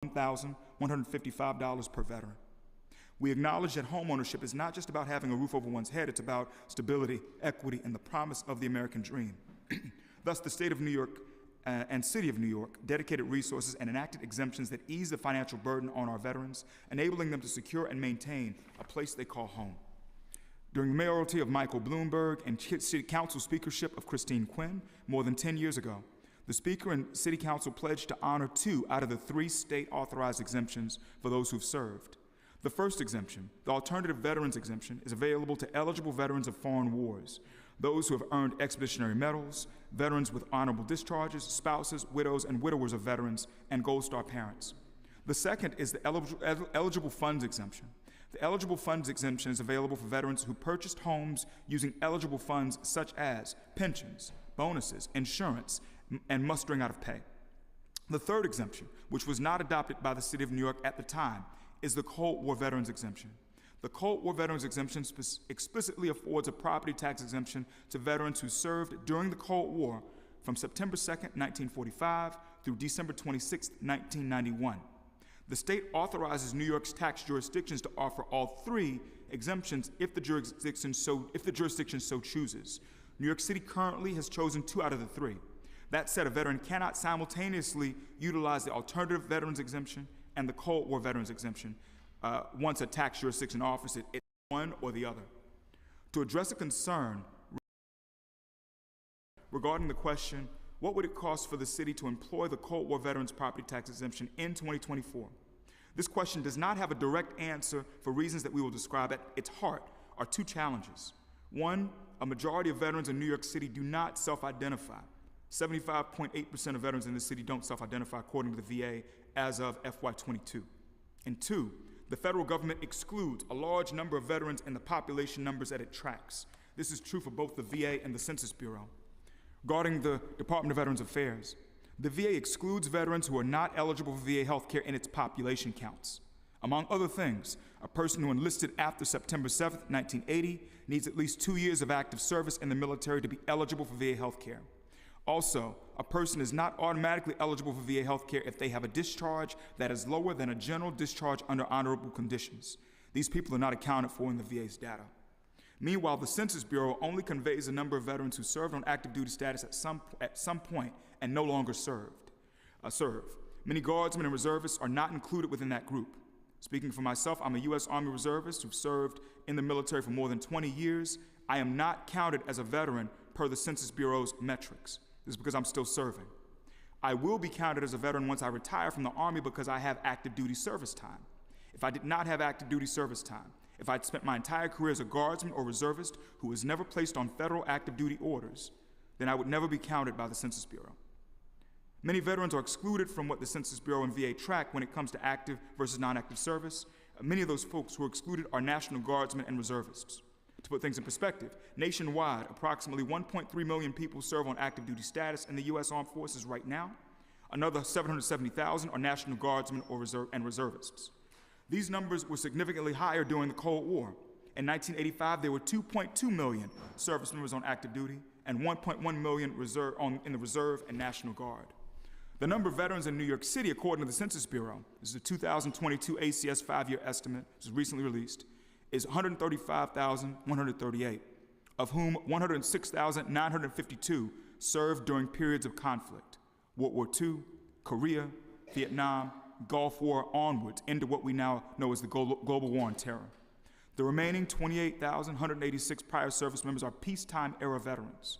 $1,155 per veteran. We acknowledge that homeownership is not just about having a roof over one's head, it's about stability, equity, and the promise of the American dream. Thus, the state of New York and City of New York dedicated resources and enacted exemptions that ease the financial burden on our veterans, enabling them to secure and maintain a place they call home. During the mayoralty of Michael Bloomberg and City Council speakership of Christine Quinn more than 10 years ago, the Speaker and City Council pledged to honor 2 out of the 3 state-authorized exemptions for those who've served. The first exemption, the Alternative Veterans Exemption, is available to eligible veterans of foreign wars, those who have earned expeditionary medals, veterans with honorable discharges, spouses, widows, and widowers of veterans, and Gold Star parents. The second is the Eligible Funds Exemption. The Eligible Funds Exemption is available for veterans who purchased homes using eligible funds such as pensions, bonuses, insurance, and mustering out of pay. The third exemption, which was not adopted by the City of New York at the time, is the Cold War Veterans Exemption. The Cold War Veterans Exemption explicitly affords a property tax exemption to veterans who served during the Cold War from September 2nd, 1945 through December 26, 1991. The state authorizes New York's tax jurisdictions to offer all 3 exemptions if the jurisdiction so chooses. New York City currently has chosen 2 out of the 3. That said, a veteran cannot simultaneously utilize the Alternative Veterans Exemption and the Cold War Veterans Exemption once a tax jurisdiction offers it. It's one or the other. To address a concern regarding the question, what would it cost for the city to employ the Cold War Veterans Property Tax Exemption in 2024? This question does not have a direct answer for reasons that we will describe. At its heart are 2 challenges. One, a majority of veterans in New York City do not self-identify. 75.8% of veterans in the city don't self-identify according to the VA as of FY22. And 2, the federal government excludes a large number of veterans in the population numbers that it tracks. This is true for both the VA and the Census Bureau. Regarding the Department of Veterans Affairs, the VA excludes veterans who are not eligible for VA health care in its population counts. Among other things, a person who enlisted after September 7th, 1980 needs at least 2 years of active service in the military to be eligible for VA health care. Also, a person is not automatically eligible for VA health care if they have a discharge that is lower than a general discharge under honorable conditions. These people are not accounted for in the VA's data. Meanwhile, the Census Bureau only conveys the number of veterans who served on active duty status at some point and no longer serve. Many guardsmen and reservists are not included within that group. Speaking for myself, I'm a U.S. Army reservist who served in the military for more than 20 years. I am not counted as a veteran per the Census Bureau's metrics. This is because I'm still serving. I will be counted as a veteran once I retire from the Army because I have active duty service time. If I did not have active duty service time, if I'd spent my entire career as a guardsman or reservist who was never placed on federal active duty orders, then I would never be counted by the Census Bureau. Many veterans are excluded from what the Census Bureau and VA track when it comes to active versus non-active service. Many of those folks who are excluded are National Guardsmen and reservists. To put things in perspective, nationwide, approximately 1.3 million people serve on active duty status in the U.S. Armed Forces right now. Another 770,000 are National Guardsmen or reservists. These numbers were significantly higher during the Cold War. In 1985, there were 2.2 million service members on active duty and 1.1 million in the Reserve and National Guard. The number of veterans in New York City, according to the Census Bureau, this is the 2022 ACS 5-year estimate, which was recently released, is 135,138, of whom 106,952 served during periods of conflict, World War II, Korea, Vietnam, Gulf War onwards into what we now know as the global war on terror. The remaining 28,186 prior service members are peacetime era veterans.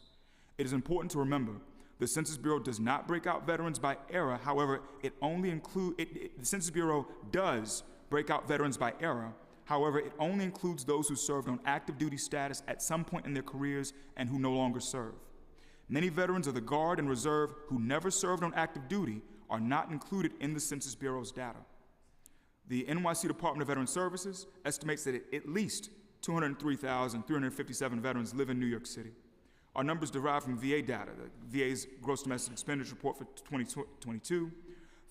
It is important to remember the Census Bureau does not break out veterans by era. However, the Census Bureau does break out veterans by era. However, it only includes those who served on active duty status at some point in their careers and who no longer serve. Many veterans of the Guard and Reserve who never served on active duty are not included in the Census Bureau's data. The NYC Department of Veteran Services estimates that at least 203,357 veterans live in New York City. Our numbers derive from VA data, the VA's Gross Domestic Expenditure Report for 2022,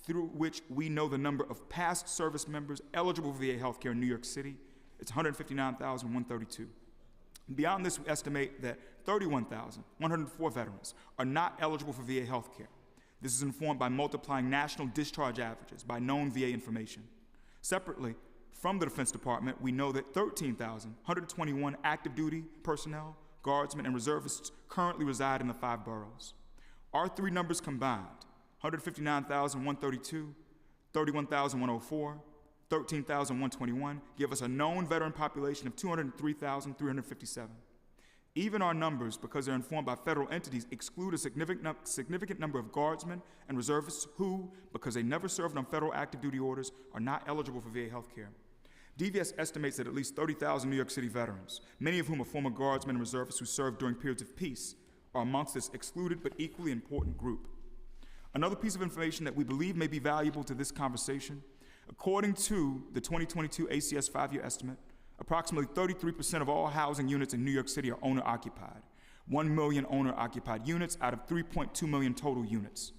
through which we know the number of past service members eligible for VA healthcare in New York City. It's 159,132. Beyond this, we estimate that 31,104 veterans are not eligible for VA healthcare. This is informed by multiplying national discharge averages by known VA information. Separately, from the Defense Department, we know that 13,121 active duty personnel, guardsmen, and reservists currently reside in the 5 boroughs. Our 3 numbers combined, 159,132, 31,104, 13,121, give us a known veteran population of 203,357. Even our numbers, because they're informed by federal entities, exclude a significant number of guardsmen and reservists who, because they never served on federal active duty orders, are not eligible for VA health care. DVS estimates that at least 30,000 New York City veterans, many of whom are former guardsmen and reservists who served during periods of peace, are amongst this excluded but equally important group. Another piece of information that we believe may be valuable to this conversation, according to the 2022 ACS 5-year estimate, approximately 33% of all housing units in New York City are owner-occupied. 1 million owner-occupied units out of 3.2 million total units.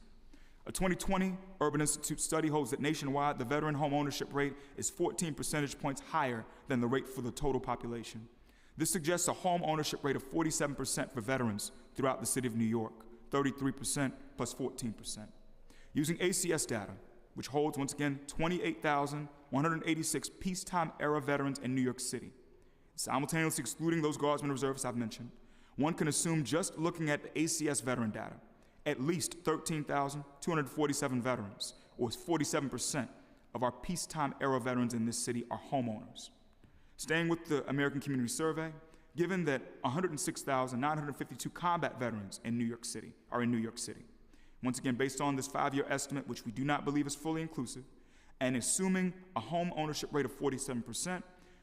A 2020 Urban Institute study holds that nationwide, the veteran home ownership rate is 14 percentage points higher than the rate for the total population. This suggests a home ownership rate of 47% for veterans throughout the city of New York, 33% plus 14%. Using ACS data, which holds, once again, 28,186 peacetime-era veterans in New York City, simultaneously excluding those guardsmen and reservists I've mentioned, one can assume, just looking at the ACS veteran data, at least 13,247 veterans, or 47% of our peacetime-era veterans in this city, are homeowners. Staying with the American Community Survey, given that 106,952 combat veterans in New York City are in New York City, once again, based on this 5-year estimate, which we do not believe is fully inclusive, and assuming a home ownership rate of 47%,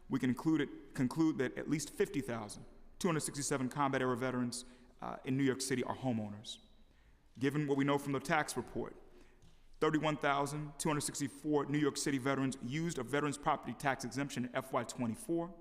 we can conclude that at least 50,267 combat-era veterans in New York City are homeowners. Given what we know from the tax report, 31,264 New York City veterans used a veterans property tax exemption in FY24,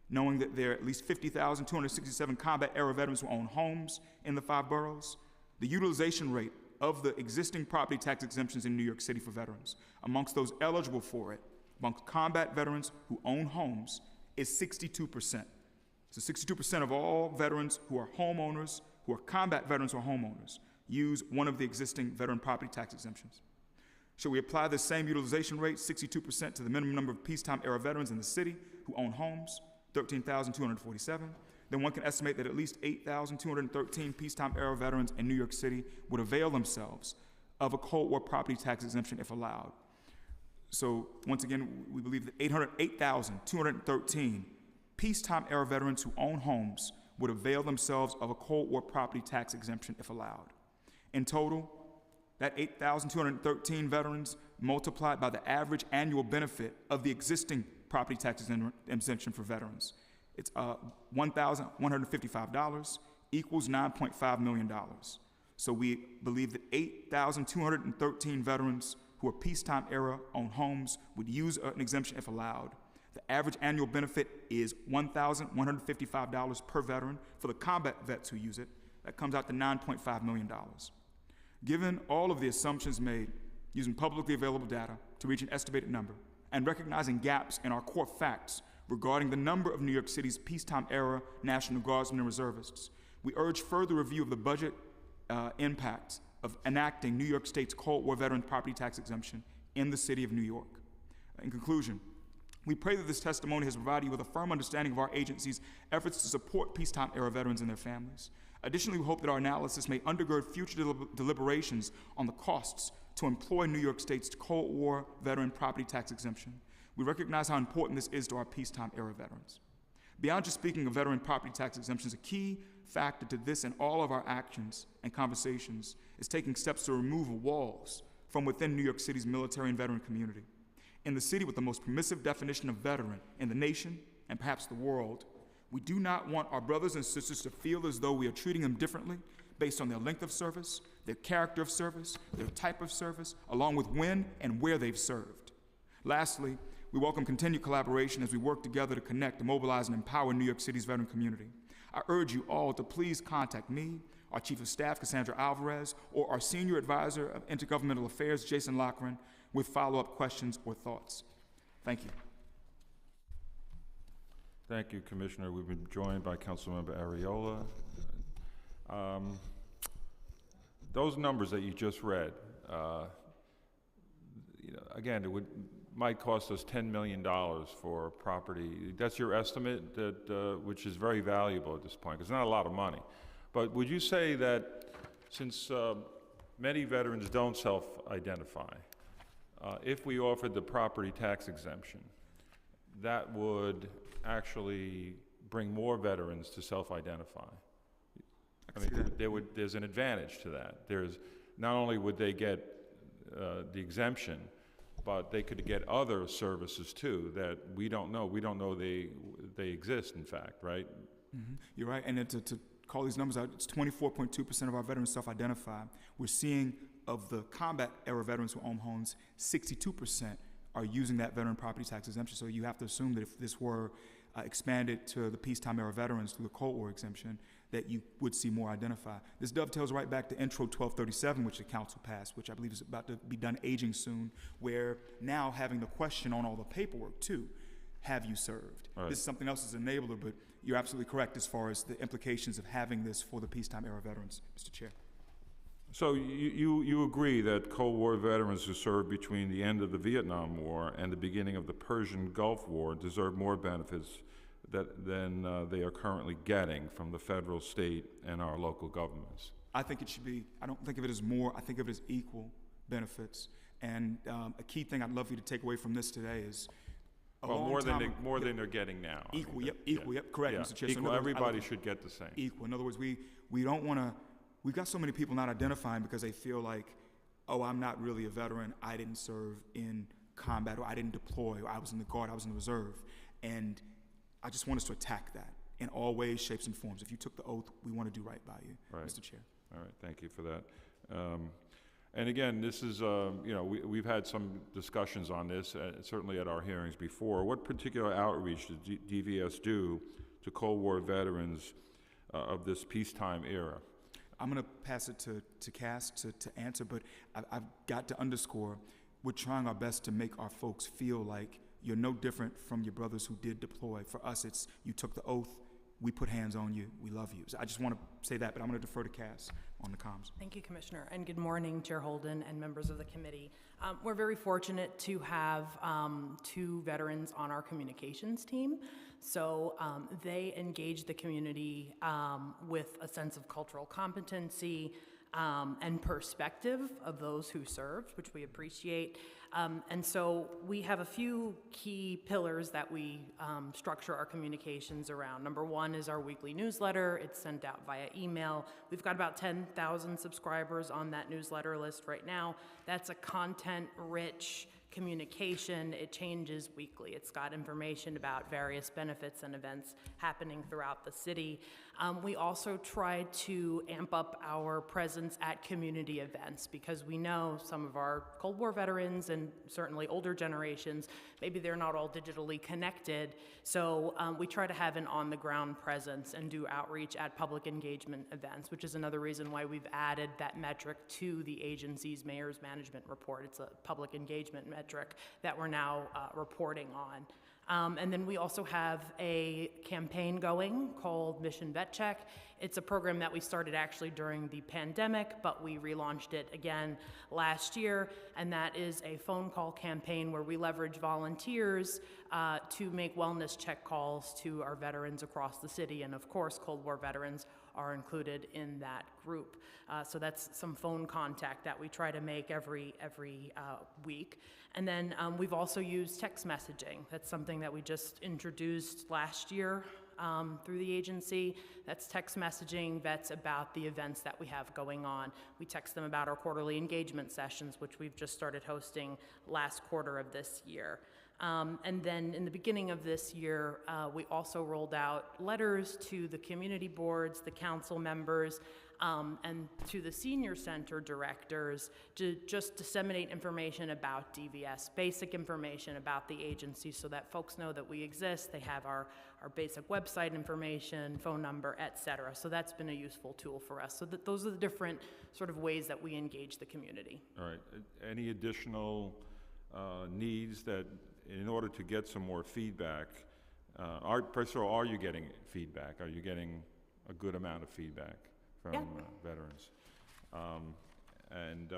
knowing that there are at least 50,267 combat-era veterans who own homes in the 5 boroughs, the utilization rate of the existing property tax exemptions in New York City for veterans, amongst those eligible for it, amongst combat veterans who own homes, is 62%. So 62% of all veterans who are homeowners, who are combat veterans who are homeowners, use one of the existing veteran property tax exemptions. Should we apply the same utilization rate, 62%, to the minimum number of peacetime-era veterans in the city who own homes, 13,247, then one can estimate that at least 8,213 peacetime-era veterans in New York City would avail themselves of a Cold War property tax exemption if allowed. So once again, we believe that 8,213 peacetime-era veterans who own homes would avail themselves of a Cold War property tax exemption if allowed. In total, that 8,213 veterans multiplied by the average annual benefit of the existing property tax exemption for veterans, it's $1,155 equals $9.5 million. So we believe that 8,213 veterans who are peacetime era own homes would use an exemption if allowed. The average annual benefit is $1,155 per veteran. For the combat vets who use it, that comes out to $9.5 million. Given all of the assumptions made using publicly available data to reach an estimated number, and recognizing gaps in our core facts regarding the number of New York City's peacetime-era National Guardsmen and reservists, we urge further review of the budget impacts of enacting New York State's Cold War veteran property tax exemption in the city of New York. In conclusion, we pray that this testimony has provided you with a firm understanding of our agency's efforts to support peacetime-era veterans and their families. Additionally, we hope that our analysis may undergird future deliberations on the costs to employ New York State's Cold War veteran property tax exemption. We recognize how important this is to our peacetime-era veterans. Beyond just speaking of veteran property tax exemptions, a key factor to this and all of our actions and conversations is taking steps to remove walls from within New York City's military and veteran community. In the city with the most permissive definition of veteran in the nation and perhaps the world, we do not want our brothers and sisters to feel as though we are treating them differently based on their length of service, their character of service, their type of service, along with when and where they've served. Lastly, we welcome continued collaboration as we work together to connect, mobilize, and empower New York City's veteran community. I urge you all to please contact me, our Chief of Staff, Cassandra Alvarez, or our Senior Advisor of Intergovernmental Affairs, Jason Lochran, with follow-up questions or thoughts. Thank you. Thank you, Commissioner. We've been joined by Councilmember Areola. those numbers that you just read, again, might cost us $10 million for property. That's your estimate, that which is very valuable at this point, because it's not a lot of money. But would you say that since many veterans don't self-identify, if we offered the property tax exemption, that would actually bring more veterans to self-identify? I mean, there's an advantage to that. There's, not only would they get the exemption, but they could get other services too that we don't know. We don't know they exist, in fact, right? Mm-hmm. You're right, and to call these numbers out, it's 24.2% of our veterans self-identify. We're seeing of the combat era veterans who own homes, 62% are using that veteran property tax exemption. So you have to assume that if this were expanded to the peacetime era veterans through the Cold War exemption, that you would see more identify. This dovetails right back to Intro 1237, which the council passed, which I believe is about to be done aging soon, where now having the question on all the paperwork too, have you served? Right. This is something else as an enabler, but you're absolutely correct as far as the implications of having this for the peacetime era veterans, Mr. Chair. So you agree that Cold War veterans who served between the end of the Vietnam War and the beginning of the Persian Gulf War deserve more benefits than they are currently getting from the federal, state, and our local governments? I think it should be, I don't think of it as more, I think of it as equal benefits. And a key thing I'd love for you to take away from this today is more than they're getting now. Equal, yep, correct, yeah. Mr. Chair. Equal, so everybody should get the same. Equal. In other words, we don't want to, we've got so many people not identifying because they feel like, oh, I'm not really a veteran, I didn't serve in combat, or I didn't deploy, or I was in the Guard, I was in the Reserve. And I just want us to attack that in all ways, shapes, and forms. If you took the oath, we want to do right by you, right. Mr. Chair. All right, thank you for that. And again, this is, we've had some discussions on this, certainly at our hearings before. What particular outreach did DVS do to Cold War veterans of this peacetime era? I'm going to pass it to Cass to answer, but I've got to underscore, we're trying our best to make our folks feel like you're no different from your brothers who did deploy. For us, it's you took the oath, we put hands on you, we love you. So I just want to say that, but I'm going to defer to Cass on the comms. Thank you, Commissioner, and good morning, Chair Holden and members of the committee. We're very fortunate to have two veterans on our communications team. So they engage the community with a sense of cultural competency and perspective of those who served, which we appreciate. And so we have a few key pillars that we structure our communications around. Number one is our weekly newsletter. It's sent out via email. We've got about 10,000 subscribers on that newsletter list right now. That's a content-rich communication. It changes weekly. It's got information about various benefits and events happening throughout the city. We also try to amp up our presence at community events because we know some of our Cold War veterans and certainly older generations, maybe they're not all digitally connected. So we try to have an on-the-ground presence and do outreach at public engagement events, which is another reason why we've added that metric to the agency's Mayor's Management Report. It's a public engagement metric that we're now reporting on. And then we also have a campaign going called Mission Vet Check. It's a program that we started actually during the pandemic, but we relaunched it again last year. And that is a phone call campaign where we leverage volunteers to make wellness check calls to our veterans across the city. And of course, Cold War veterans are included in that group. So that's some phone contact that we try to make every week. And then we've also used text messaging. That's something that we just introduced last year through the agency. That's text messaging vets about the events that we have going on. We text them about our quarterly engagement sessions, which we've just started hosting last quarter of this year. And then in the beginning of this year, we also rolled out letters to the community boards, the council members, and to the senior center directors to just disseminate information about DVS, basic information about the agency so that folks know that we exist. They have our basic website information, phone number, et cetera. So that's been a useful tool for us. So those are the different sort of ways that we engage the community. All right. Any additional needs that, in order to get some more feedback, first of all, are you getting feedback? Are you getting a good amount of feedback from veterans? And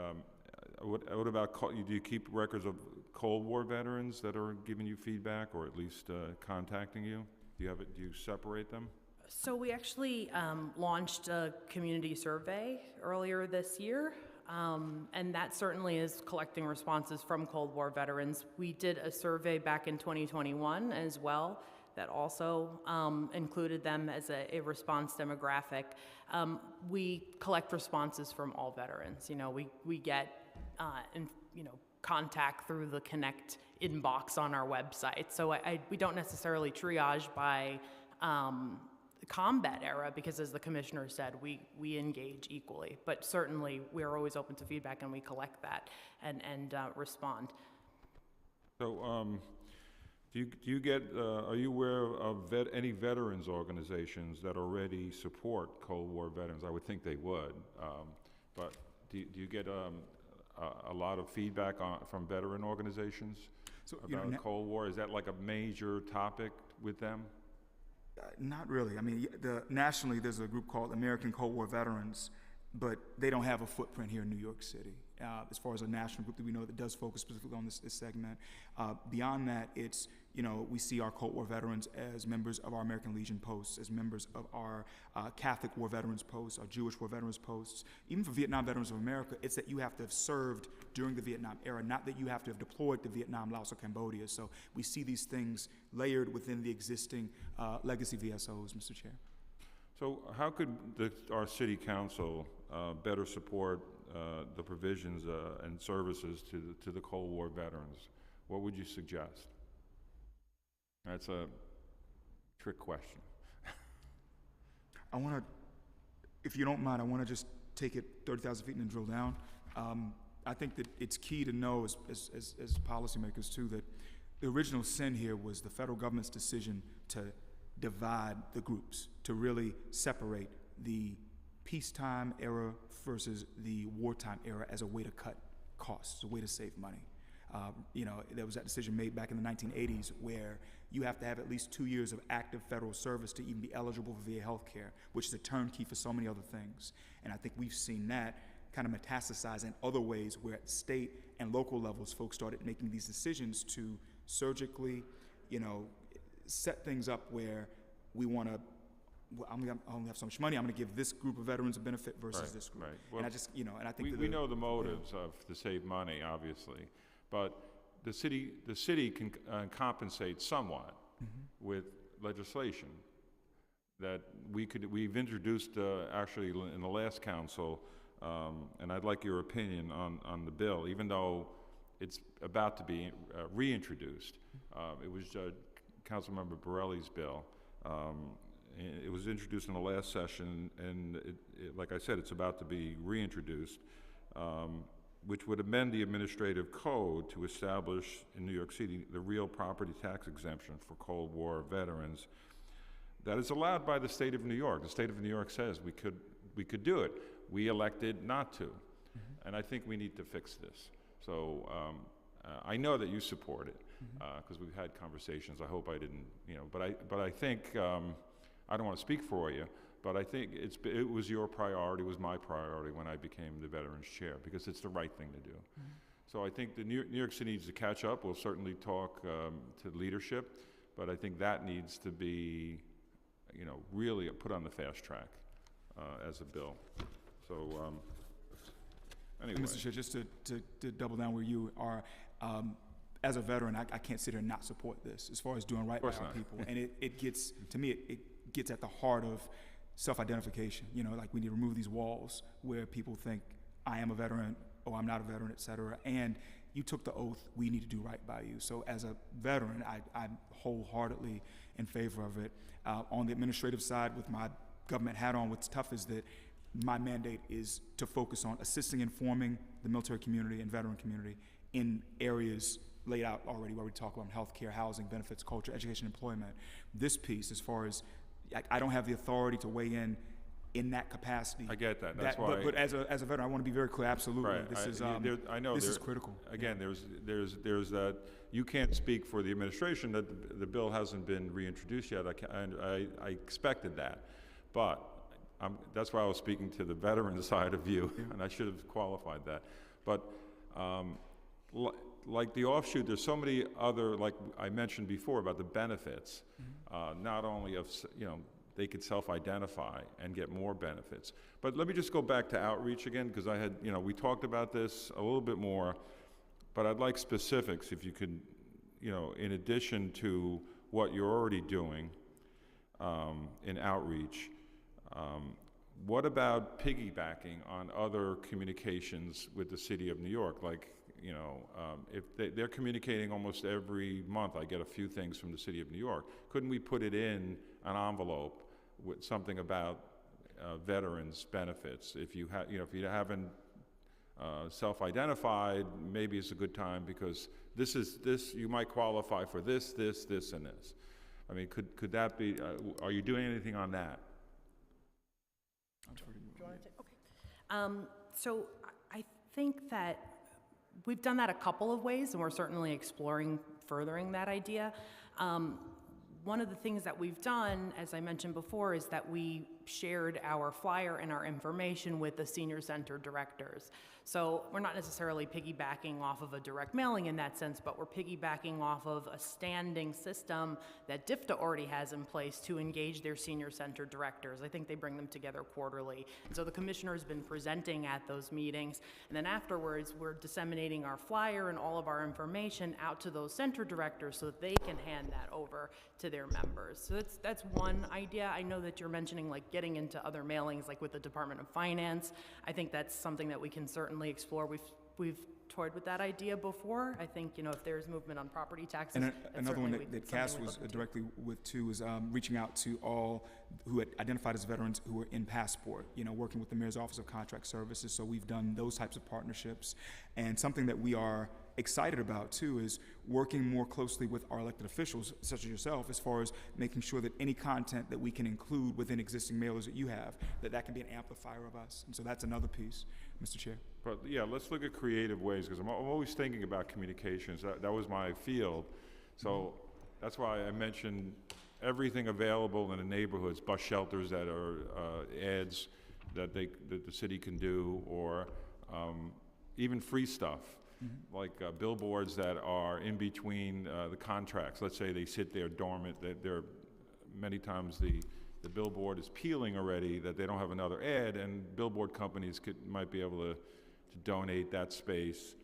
what about, do you keep records of Cold War veterans that are giving you feedback or at least contacting you? Do you separate them? So we actually launched a community survey earlier this year, and that certainly is collecting responses from Cold War veterans. We did a survey back in 2021 as well that also included them as a response demographic. We collect responses from all veterans. You know, we get contact through the Connect inbox on our website. So we don't necessarily triage by combat era, because as the commissioner said, we engage equally. But certainly we are always open to feedback, and we collect that and respond. So do you get, are you aware of any veterans organizations that already support Cold War veterans? I would think they would, but do you get a lot of feedback from veteran organizations about Cold War? Is that like a major topic with them? Not really. I mean, nationally, there's a group called American Cold War Veterans, but they don't have a footprint here in New York City. As far as a national group that we know that does focus specifically on this segment. Beyond that, it's, we see our Cold War veterans as members of our American Legion posts, as members of our Catholic War Veterans posts, our Jewish War Veterans posts. Even for Vietnam Veterans of America, it's that you have to have served during the Vietnam era, not that you have to have deployed to Vietnam, Laos, or Cambodia. So we see these things layered within the existing legacy VSOs, Mr. Chair. So how could our city council better support the provisions and services to the Cold War veterans? What would you suggest? That's a trick question. I want to, if you don't mind, I want to just take it 30,000 feet and then drill down. I think that it's key to know as policymakers too that the original sin here was the federal government's decision to divide the groups, to really separate the peacetime era versus the wartime era as a way to cut costs, a way to save money. There was that decision made back in the 1980s where you have to have at least 2 years of active federal service to even be eligible for VA health care, which is a turnkey for so many other things. And I think we've seen that kind of metastasize in other ways where at state and local levels, folks started making these decisions to surgically, set things up where we want to, I'm going to have so much money, I'm going to give this group of veterans a benefit versus this group. Right. Well, and I just, and I think we know the motives to save money, obviously, but the city can compensate somewhat with legislation that we've introduced actually in the last council, and I'd like your opinion on the bill, even though it's about to be reintroduced. It was Councilmember Borelli's bill. It was introduced in the last session, and like I said, it's about to be reintroduced, which would amend the administrative code to establish in New York City the real property tax exemption for Cold War veterans that is allowed by the state of New York. The state of New York says we could do it. We elected not to, and I think we need to fix this. So I know that you support it because we've had conversations. I hope I didn't, but I think I don't want to speak for you, but I think it was your priority, it was my priority when I became the Veterans Chair, because it's the right thing to do. So I think the New York City needs to catch up. We'll certainly talk to leadership, but I think that needs to be, really put on the fast track as a bill. So anyway. Mr. Chair, just to double down where you are, as a veteran, I can't sit here and not support this as far as doing right by our people. And it gets, to me, it gets at the heart of self-identification. Like we need to remove these walls where people think I am a veteran or I'm not a veteran, et cetera. And you took the oath, we need to do right by you. So as a veteran, I'm wholeheartedly in favor of it. On the administrative side, with my government hat on, what's tough is that my mandate is to focus on assisting, informing the military community and veteran community in areas laid out already where we talk about healthcare, housing, benefits, culture, education, employment. This piece, as far as, I don't have the authority to weigh in that capacity. I get that. That's why. But as a veteran, I want to be very clear. Absolutely, right. This is I know this is critical. Again, there's that. You can't speak for the administration that the bill hasn't been reintroduced yet. I expected that, but that's why I was speaking to the veteran side of you, and I should have qualified that. But like the offshoot, there's so many other, like I mentioned before about the benefits, not only of, they could self-identify and get more benefits. But let me just go back to outreach again, because I had, we talked about this a little bit more, but I'd like specifics if you could, in addition to what you're already doing in outreach, what about piggybacking on other communications with the city of New York? Like, if they're communicating almost every month, I get a few things from the city of New York. Couldn't we put it in an envelope with something about veterans' benefits? If you if you haven't self-identified, maybe it's a good time because this you might qualify for this, and this. I mean, could that be? Are you doing anything on that? Do you want to take? Okay. So I think that we've done that a couple of ways, and we're certainly exploring furthering that idea. One of the things that we've done, as I mentioned before, is that we shared our flyer and our information with the senior center directors. So we're not necessarily piggybacking off of a direct mailing in that sense, but we're piggybacking off of a standing system that DFTA already has in place to engage their senior center directors. I think they bring them together quarterly. And so the commissioner has been presenting at those meetings, and then afterwards we're disseminating our flyer and all of our information out to those center directors so that they can hand that over to their members. So that's one idea. I know that you're mentioning like getting into other mailings like with the Department of Finance. I think that's something that we can certainly explore. We've toyed with that idea before. I think, if there's movement on property taxes. And another one that Cass was directly with too is reaching out to all who had identified as veterans who were in Passport, working with the Mayor's Office of Contract Services. So we've done those types of partnerships. And something that we are excited about too is working more closely with our elected officials, such as yourself, as far as making sure that any content that we can include within existing mailers that you have, that can be an amplifier of us. And so that's another piece, Mr. Chair. But yeah, let's look at creative ways, because I'm always thinking about communications. That was my field. So that's why I mentioned everything available in the neighborhoods, bus shelters that are ads that the city can do, or even free stuff. Like billboards that are in between the contracts. Let's say they sit there dormant. They're many times the billboard is peeling already, that they don't have another ad, and billboard companies might be able to donate that space.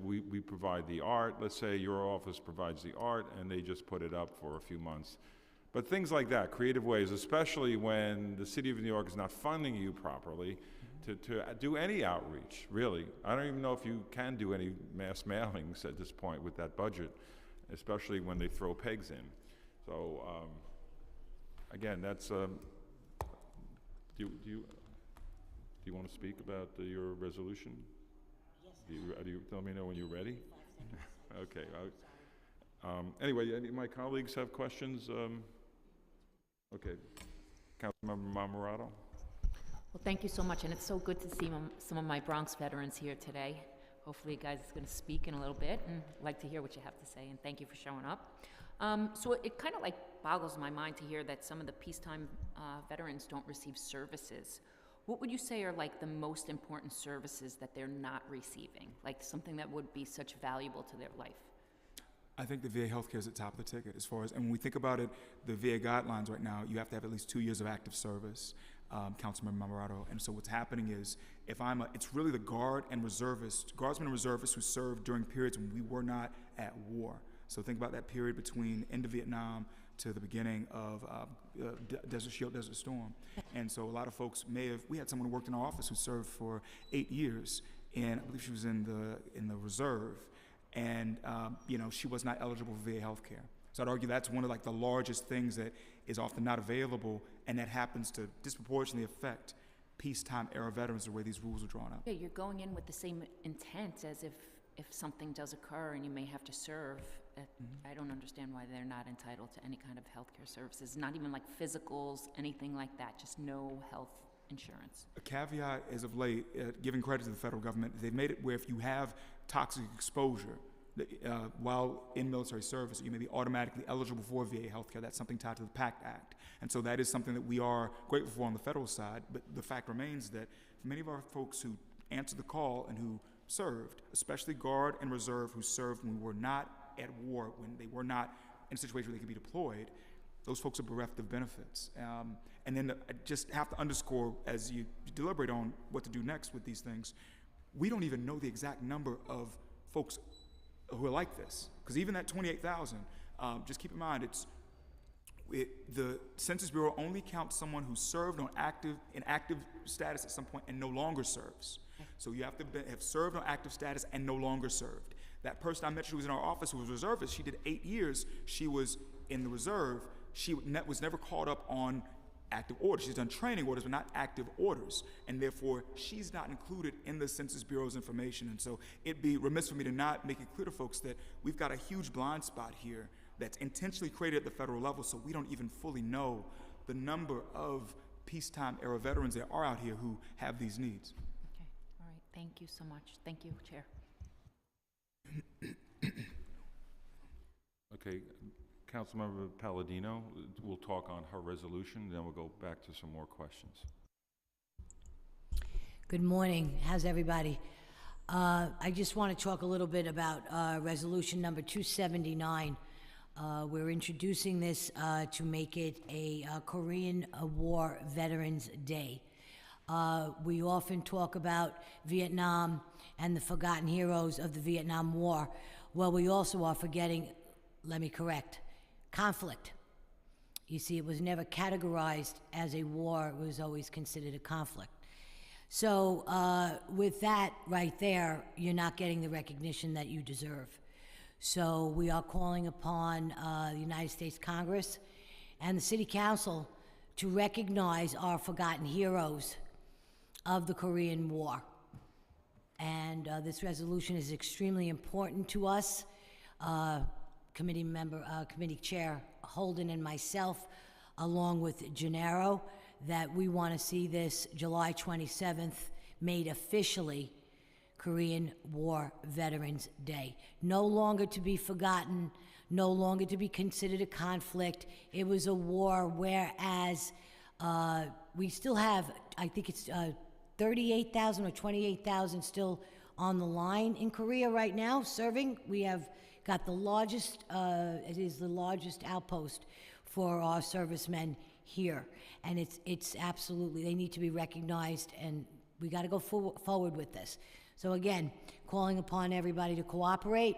We provide the art. Let's say your office provides the art, and they just put it up for a few months. But things like that, creative ways, especially when the city of New York is not funding you properly, to do any outreach, really. I don't even know if you can do any mass mailings at this point with that budget, especially when they throw pegs in. So, again, that's, do you want to speak about your resolution? Yes. Do you tell me when you're ready? Okay. Anyway, any of my colleagues have questions? Okay. Councilmember Marmorato? Well, thank you so much, and it's so good to see some of my Bronx veterans here today. Hopefully you guys are going to speak in a little bit, and I'd like to hear what you have to say, and thank you for showing up. So it kind of boggles my mind to hear that some of the peacetime veterans don't receive services. What would you say are the most important services that they're not receiving? Like something that would be such valuable to their life? I think the VA healthcare is at the top of the ticket as far as, and when we think about it, the VA guidelines right now, you have to have at least 2 years of active service. Councilmember Marmorato. And so what's happening is, it's really the guardsmen and reservists who served during periods when we were not at war. So think about that period between end of Vietnam to the beginning of Desert Shield, Desert Storm. And so a lot of folks we had someone who worked in our office who served for 8 years, and I believe she was in the reserve, and she was not eligible for VA health care. So I'd argue that's one of the largest things that is often not available, and that happens to disproportionately affect peacetime era veterans, the way these rules are drawn up. Yeah, you're going in with the same intent as if something does occur and you may have to serve. I don't understand why they're not entitled to any kind of health care services, not even physicals, anything like that, just no health insurance. A caveat as of late, giving credit to the federal government, they've made it where if you have toxic exposure, while in military service, you may be automatically eligible for VA healthcare. That's something tied to the PACT Act. And so that is something that we are grateful for on the federal side. But the fact remains that for many of our folks who answered the call and who served, especially Guard and Reserve who served when we were not at war, when they were not in a situation where they could be deployed, those folks are bereft of benefits. And then I just have to underscore, as you deliberate on what to do next with these things, we don't even know the exact number of folks who are like this. Because even that 28,000, just keep in mind, the Census Bureau only counts someone who served in active status at some point and no longer serves. So you have to have served on active status and no longer served. That person I mentioned who was in our office who was a reservist, she did 8 years. She was in the reserve. She was never caught up on active orders. She's done training orders, but not active orders. And therefore, she's not included in the Census Bureau's information. And so it'd be remiss for me to not make it clear to folks that we've got a huge blind spot here that's intentionally created at the federal level, so we don't even fully know the number of peacetime era veterans that are out here who have these needs. Okay, all right, thank you so much. Thank you, Chair. Okay, Councilmember Palladino will talk on her resolution, then we'll go back to some more questions. Good morning. How's everybody? I just want to talk a little bit about resolution number 279. We're introducing this to make it a Korean War Veterans Day. We often talk about Vietnam and the forgotten heroes of the Vietnam War. Well, we also are forgetting, let me correct, conflict. You see, it was never categorized as a war. It was always considered a conflict. So with that right there, you're not getting the recognition that you deserve. So we are calling upon the United States Congress and the City Council to recognize our forgotten heroes of the Korean War. And this resolution is extremely important to us. Committee Chair Holden and myself, along with Gennaro, that we want to see this July 27th made officially Korean War Veterans Day. No longer to be forgotten, no longer to be considered a conflict. It was a war, whereas we still have, I think it's 38,000 or 28,000 still on the line in Korea right now serving. We have got the largest, it is the largest outpost for our servicemen here. And it's absolutely, they need to be recognized, and we got to go forward with this. So again, calling upon everybody to cooperate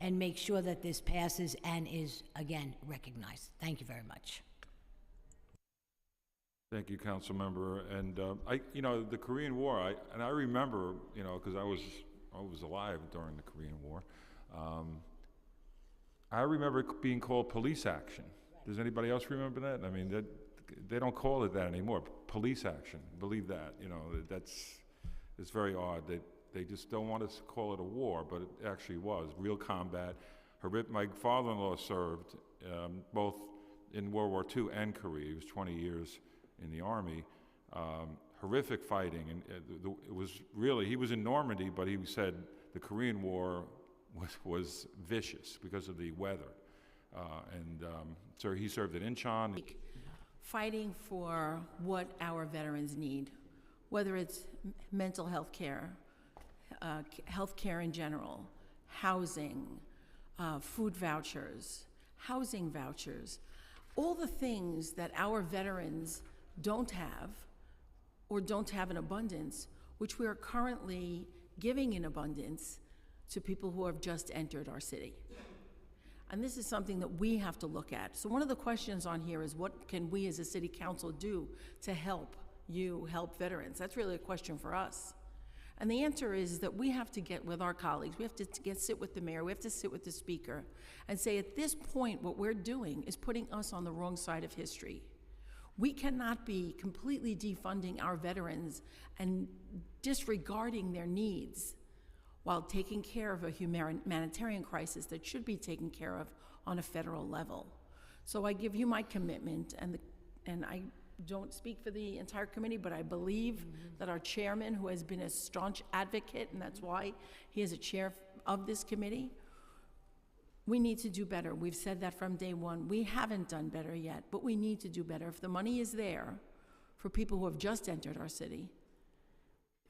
and make sure that this passes and is, again, recognized. Thank you very much. Thank you, Council Member. And the Korean War, I remember, because I was alive during the Korean War. I remember it being called police action. Does anybody else remember that? I mean, they don't call it that anymore. Police action, believe that. It's very odd that they just don't want us to call it a war, but it actually was real combat. My father-in-law served both in World War II and Korea. He was 20 years in the Army. Horrific fighting, and it was really, he was in Normandy, but he said the Korean War was vicious because of the weather. So he served at Incheon. Fighting for what our veterans need, whether it's mental health care, health care in general, housing, food vouchers, housing vouchers, all the things that our veterans don't have or don't have in abundance, which we are currently giving in abundance to people who have just entered our city. And this is something that we have to look at. So one of the questions on here is, what can we as a city council do to help veterans? That's really a question for us. And the answer is that we have to get with our colleagues. We have to sit with the mayor. We have to sit with the speaker and say, at this point, what we're doing is putting us on the wrong side of history. We cannot be completely defunding our veterans and disregarding their needs while taking care of a humanitarian crisis that should be taken care of on a federal level. So I give you my commitment, and I don't speak for the entire committee, but I believe that our chairman, who has been a staunch advocate, and that's why he is a chair of this committee, We need to do better. We've said that from day one. We haven't done better yet, but we need to do better. If the money is there for people who have just entered our city,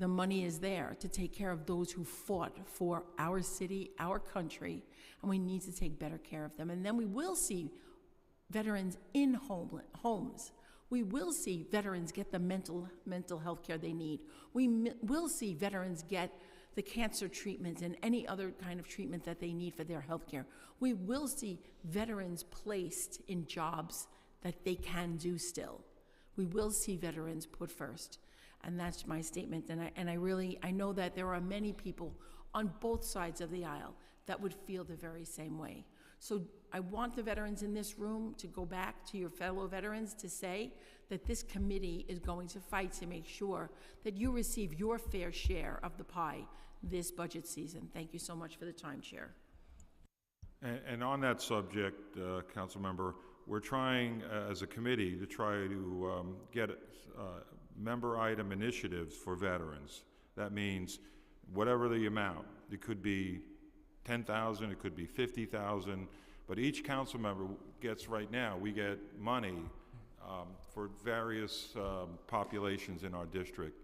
the money is there to take care of those who fought for our city, our country, and we need to take better care of them. And then we will see veterans in homes. We will see veterans get the mental health care they need. We will see veterans get the cancer treatments and any other kind of treatment that they need for their health care. We will see veterans placed in jobs that they can do still. We will see veterans put first. And that's my statement. And I know that there are many people on both sides of the aisle that would feel the very same way. So I want the veterans in this room to go back to your fellow veterans to say that this committee is going to fight to make sure that you receive your fair share of the pie this budget season. Thank you so much for the time, Chair. And on that subject, Council Member, we're trying as a committee to try to get member item initiatives for veterans. That means whatever the amount. It could be 10,000, it could be 50,000, but each council member gets, right now, we get money for various populations in our district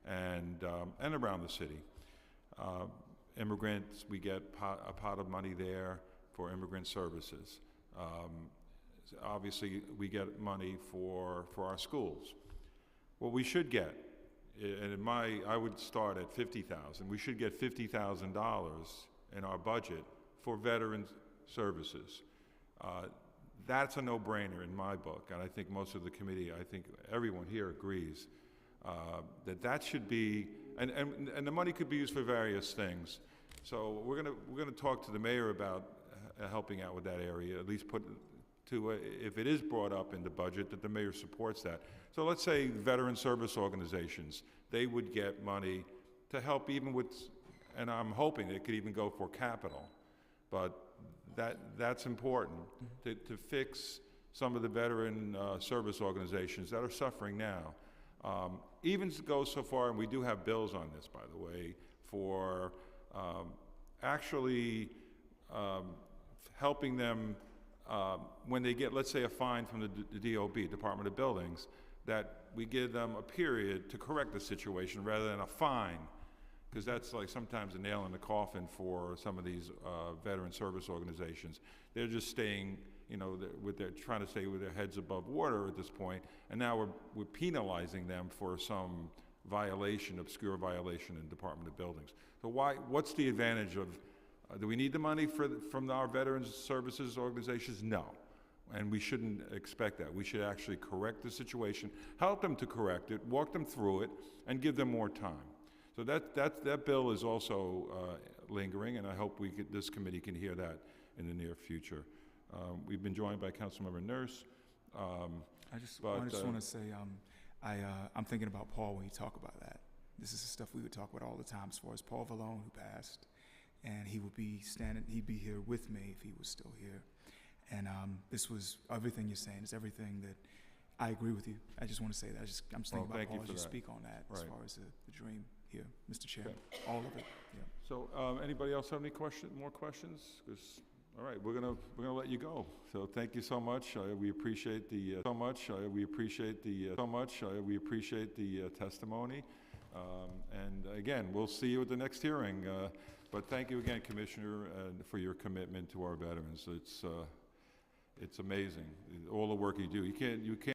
and around the city. Immigrants, we get a pot of money there for immigrant services. Obviously, we get money for our schools. What we should get, and I would start at 50,000. We should get $50,000 in our budget for veterans services. That's a no-brainer in my book, and I think most of the committee, I think everyone here agrees that should be, and the money could be used for various things. So we're gonna talk to the mayor about helping out with that area, at least put to, if it is brought up in the budget, that the mayor supports that. So let's say veteran service organizations, they would get money to help even with, and I'm hoping it could even go for capital, but that's important to fix some of the veteran service organizations that are suffering now. Even go so far, and we do have bills on this, by the way, for actually helping them when they get, let's say, a fine from the DOB, Department of Buildings, that we give them a period to correct the situation rather than a fine, because that's like sometimes a nail in the coffin for some of these veteran service organizations. They're just staying, they're trying to stay with their heads above water at this point, and now we're penalizing them for some violation, obscure violation in Department of Buildings. So what's the advantage of, do we need the money from our veterans services organizations? No. And we shouldn't expect that. We should actually correct the situation, help them to correct it, walk them through it, and give them more time. So that bill is also lingering, and I hope this committee can hear that in the near future. We've been joined by Councilmember Nurse. I just want to say, I'm thinking about Paul when you talk about that. This is the stuff we would talk about all the time, as far as Paul Vallone, who passed, and he'd be here with me if he was still here. And this was everything you're saying. It's everything that I agree with you. I just want to say that. I'm just thinking about Paul as you speak on that, as far as the dream here, Mr. Chair. Okay. All of it. Yeah. So, anybody else have any more questions? All right, we're gonna let you go. So thank you so much. We appreciate the testimony. And again, we'll see you at the next hearing. But thank you again, Commissioner, for your commitment to our veterans. It's amazing, all the work you do. You can't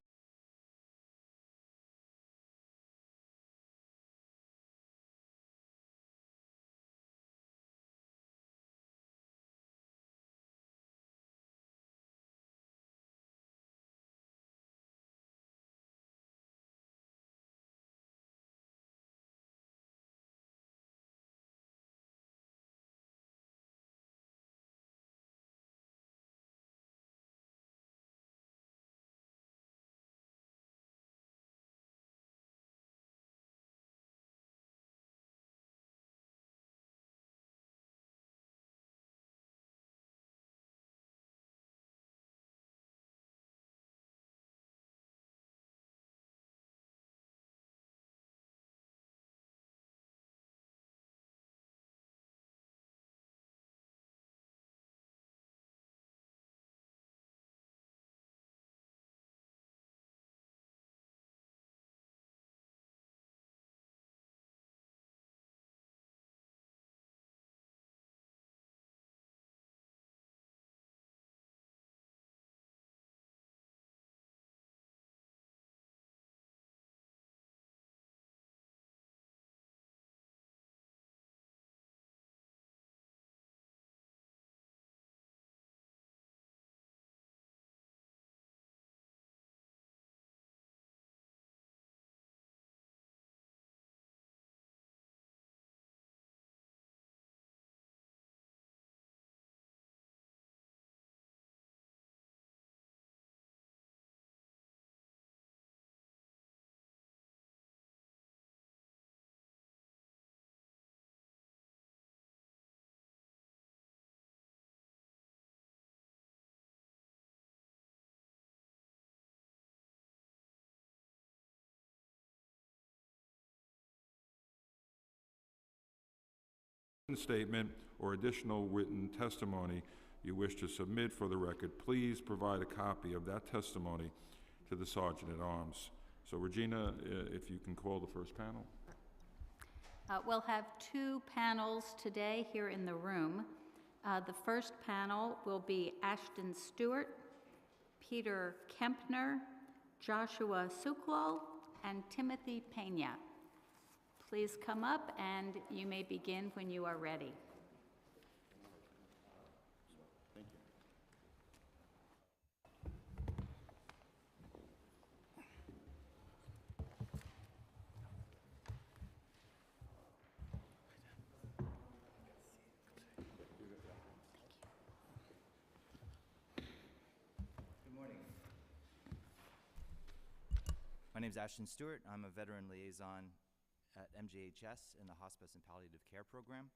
statement or additional written testimony you wish to submit for the record, please provide a copy of that testimony to the Sergeant at Arms. So Regina, if you can call the first panel. We'll have two panels today here in the room. The first panel will be Ashton Stewart, Peter Kempner, Joshua Suklal, and Timothy Pena. Please come up and you may begin when you are ready. My name is Ashton Stewart. I'm a veteran liaison at MJHS in the Hospice and Palliative Care Program.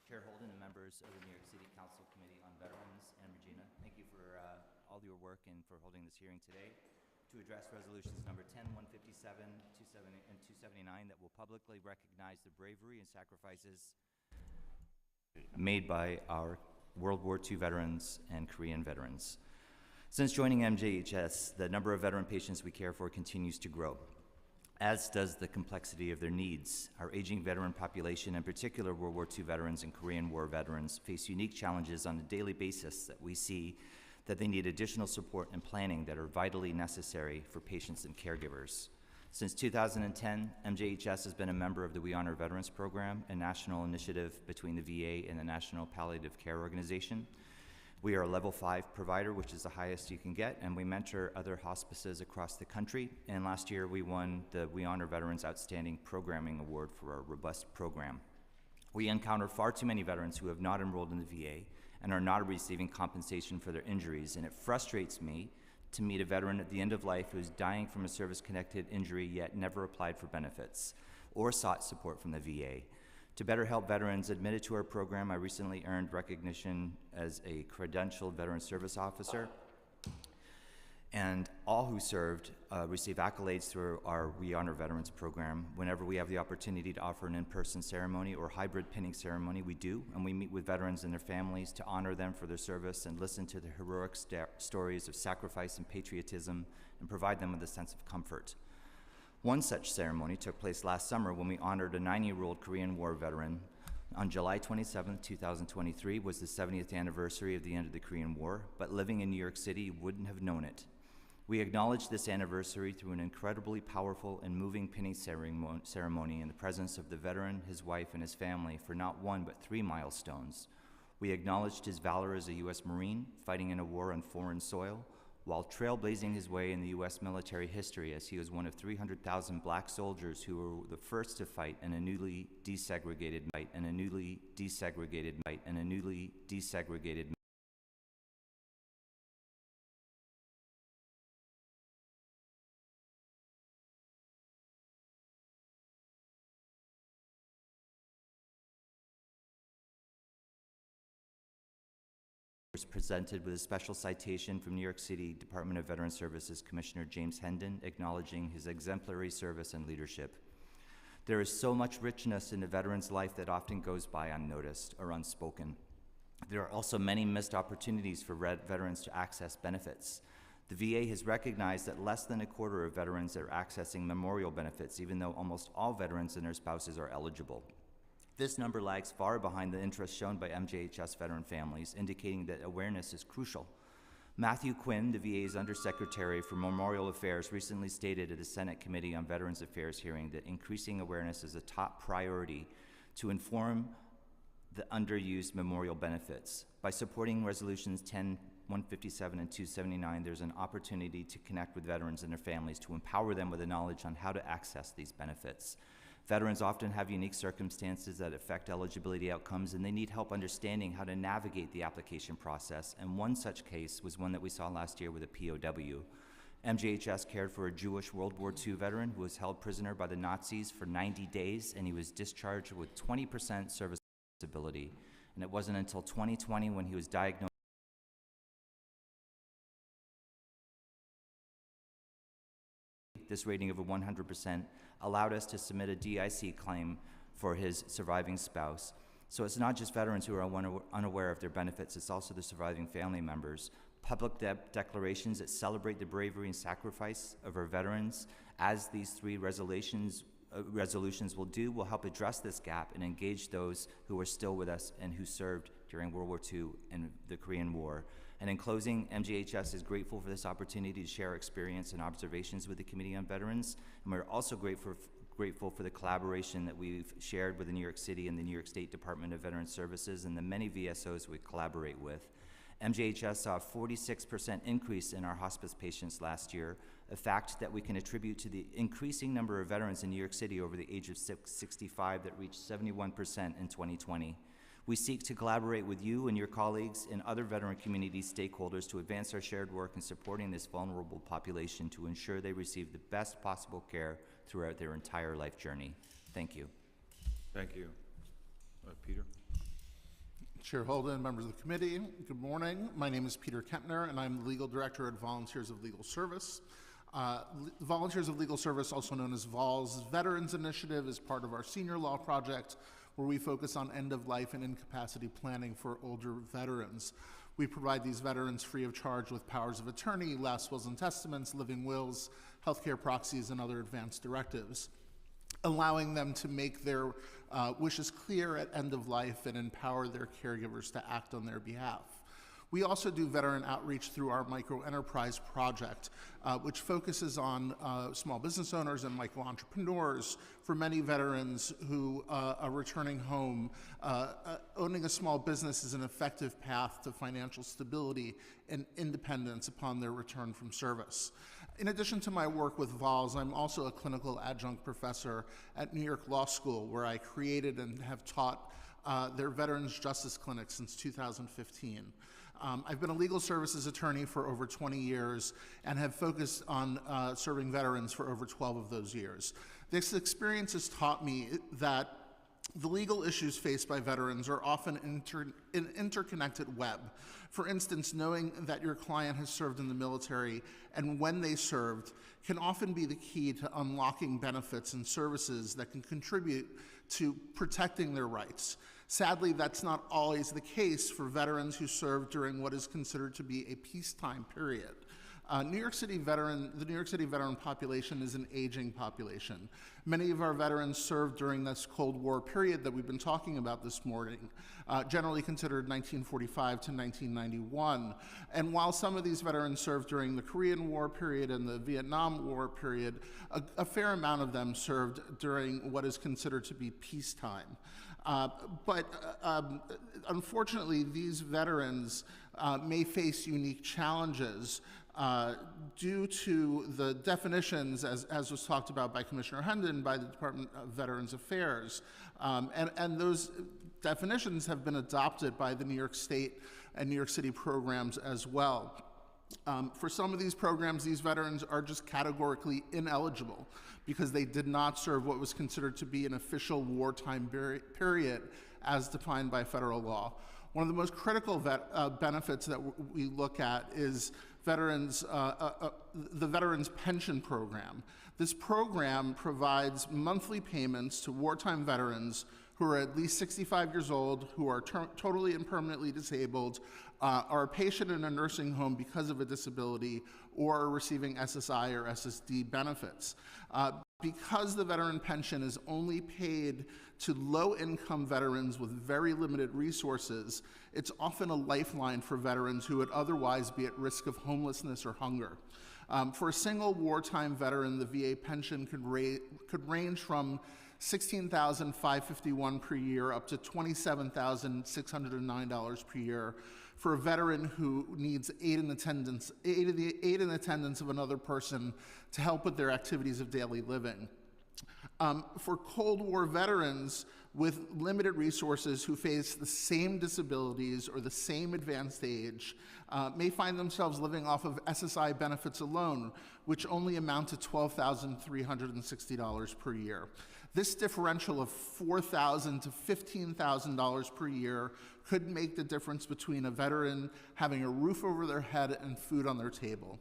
Chair Holden and members of the New York City Council Committee on Veterans, and Regina, thank you for all your work and for holding this hearing today to address resolutions number 10, 157, 270, and 279 that will publicly recognize the bravery and sacrifices made by our World War II veterans and Korean veterans. Since joining MJHS, the number of veteran patients we care for continues to grow, as does the complexity of their needs. Our aging veteran population, in particular World War II veterans and Korean War veterans, face unique challenges on a daily basis that we see that they need additional support and planning that are vitally necessary for patients and caregivers. Since 2010, MJHS has been a member of the We Honor Veterans Program, a national initiative between the VA and the National Palliative Care Organization. We are a level 5 provider, which is the highest you can get, and we mentor other hospices across the country. And last year, we won the We Honor Veterans Outstanding Programming Award for our robust program. We encounter far too many veterans who have not enrolled in the VA and are not receiving compensation for their injuries, and it frustrates me to meet a veteran at the end of life who is dying from a service-connected injury yet never applied for benefits or sought support from the VA. To better help veterans admitted to our program, I recently earned recognition as a credentialed veteran service officer, and all who served receive accolades through our We Honor Veterans program. Whenever we have the opportunity to offer an in-person ceremony or hybrid pinning ceremony, we do, and we meet with veterans and their families to honor them for their service and listen to their heroic stories of sacrifice and patriotism and provide them with a sense of comfort. One such ceremony took place last summer when we honored a 90-year-old Korean War veteran. On July 27, 2023 was the 70th anniversary of the end of the Korean War, but living in New York City, you wouldn't have known it. We acknowledged this anniversary through an incredibly powerful and moving pinning ceremony in the presence of the veteran, his wife, and his family for not one but 3 milestones. We acknowledged his valor as a U.S. Marine, fighting in a war on foreign soil, while trailblazing his way in the U.S. military history as he was one of 300,000 black soldiers who were the first to fight in a newly desegregated was presented with a special citation from New York City Department of Veteran Services Commissioner James Hendon, acknowledging his exemplary service and leadership. There is so much richness in a veteran's life that often goes by unnoticed or unspoken. There are also many missed opportunities for veterans to access benefits. The VA has recognized that less than a quarter of veterans are accessing memorial benefits, even though almost all veterans and their spouses are eligible. This number lags far behind the interest shown by MJHS veteran families, indicating that awareness is crucial. Matthew Quinn, the VA's Undersecretary for Memorial Affairs, recently stated at a Senate Committee on Veterans Affairs hearing that increasing awareness is a top priority to inform the underused memorial benefits. By supporting resolutions 10, 157, and 279, there's an opportunity to connect with veterans and their families to empower them with the knowledge on how to access these benefits. Veterans often have unique circumstances that affect eligibility outcomes, and they need help understanding how to navigate the application process, and one such case was one that we saw last year with a POW. MJHS cared for a Jewish World War II veteran who was held prisoner by the Nazis for 90 days, and he was discharged with 20% serviceability. And it wasn't until 2020 when he was diagnosed this rating of a 100% allowed us to submit a DIC claim for his surviving spouse. So it's not just veterans who are unaware of their benefits, it's also the surviving family members. Public declarations that celebrate the bravery and sacrifice of our veterans, as these three resolutions will do, will help address this gap and engage those who are still with us and who served during World War II and the Korean War. And in closing, MGHS is grateful for this opportunity to share experience and observations with the Committee on Veterans, and we're also grateful for the collaboration that we've shared with the New York City and the New York State Department of Veterans Services and the many VSOs we collaborate with. MGHS saw a 46% increase in our hospice patients last year, a fact that we can attribute to the increasing number of veterans in New York City over the age of 65 that reached 71% in 2020. We seek to collaborate with you and your colleagues and other veteran community stakeholders to advance our shared work in supporting this vulnerable population to ensure they receive the best possible care throughout their entire life journey. Thank you. Thank you. Peter? Chair Holden, members of the committee, good morning. My name is Peter Kempner, and I'm the Legal Director at Volunteers of Legal Service. Volunteers of Legal Service, also known as VOLS Veterans Initiative, is part of our senior law project, where we focus on end-of-life and incapacity planning for older veterans. We provide these veterans free of charge with powers of attorney, last wills and testaments, living wills, healthcare proxies, and other advanced directives, allowing them to make their wishes clear at end of life and empower their caregivers to act on their behalf. We also do veteran outreach through our micro-enterprise project, which focuses on small business owners and micro-entrepreneurs. For many veterans who are returning home, owning a small business is an effective path to financial stability and independence upon their return from service. In addition to my work with VOLS, I'm also a clinical adjunct professor at New York Law School, where I created and have taught their Veterans Justice Clinic since 2015. I've been a legal services attorney for over 20 years and have focused on serving veterans for over 12 of those years. This experience has taught me that the legal issues faced by veterans are often an interconnected web. For instance, knowing that your client has served in the military and when they served can often be the key to unlocking benefits and services that can contribute to protecting their rights. Sadly, that's not always the case for veterans who served during what is considered to be a peacetime period. The New York City veteran population is an aging population. Many of our veterans served during this Cold War period that we've been talking about this morning, generally considered 1945 to 1991. And while some of these veterans served during the Korean War period and the Vietnam War period, a fair amount of them served during what is considered to be peacetime. But unfortunately, these veterans may face unique challenges due to the definitions, as was talked about by Commissioner Hendon, by the Department of Veterans Affairs. And those definitions have been adopted by the New York State and New York City programs as well. For some of these programs, these veterans are just categorically ineligible because they did not serve what was considered to be an official wartime period as defined by federal law. One of the most critical benefits that we look at is the Veterans Pension Program. This program provides monthly payments to wartime veterans who are at least 65 years old, who are totally and permanently disabled, are a patient in a nursing home because of a disability, or are receiving SSI or SSD benefits. Because the veteran pension is only paid to low-income veterans with very limited resources, it's often a lifeline for veterans who would otherwise be at risk of homelessness or hunger. For a single wartime veteran, the VA pension could range from $16,551 per year up to $27,609 per year for a veteran who needs aid in attendance of another person to help with their activities of daily living. For Cold War veterans with limited resources who face the same disabilities or the same advanced age may find themselves living off of SSI benefits alone, which only amount to $12,360 per year. This differential of $4,000 to $15,000 per year could make the difference between a veteran having a roof over their head and food on their table.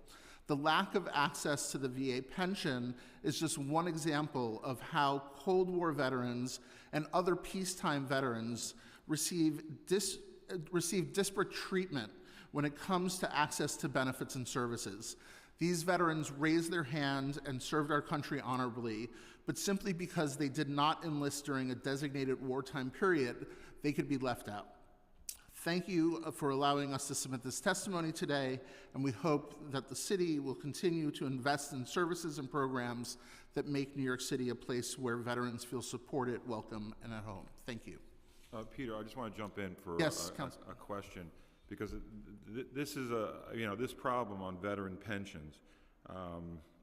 The lack of access to the VA pension is just one example of how Cold War veterans and other peacetime veterans receive disparate treatment when it comes to access to benefits and services. These veterans raised their hand and served our country honorably, but simply because they did not enlist during a designated wartime period, they could be left out. Thank you for allowing us to submit this testimony today, and we hope that the city will continue to invest in services and programs that make New York City a place where veterans feel supported, welcome, and at home. Thank you. Peter, I just want to jump in for Yes, a question, because this is this problem on veteran pensions,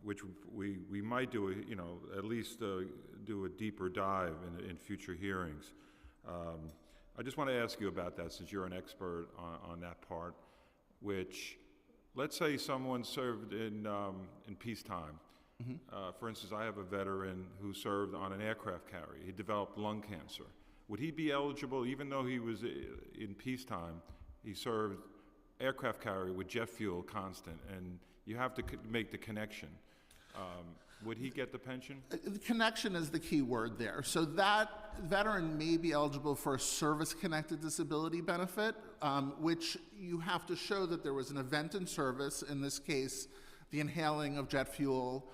which we might do at least do a deeper dive in future hearings. I just want to ask you about that, since you're an expert on that part, which, let's say someone served in peacetime. Mm-hmm. For instance, I have a veteran who served on an aircraft carrier. He developed lung cancer. Would he be eligible, even though he was in peacetime, he served aircraft carrier with jet fuel constant, and you have to make the connection. Would he get the pension? The connection is the key word there. So that veteran may be eligible for a service-connected disability benefit, which you have to show that there was an event in service, in this case, the inhaling of jet fuel,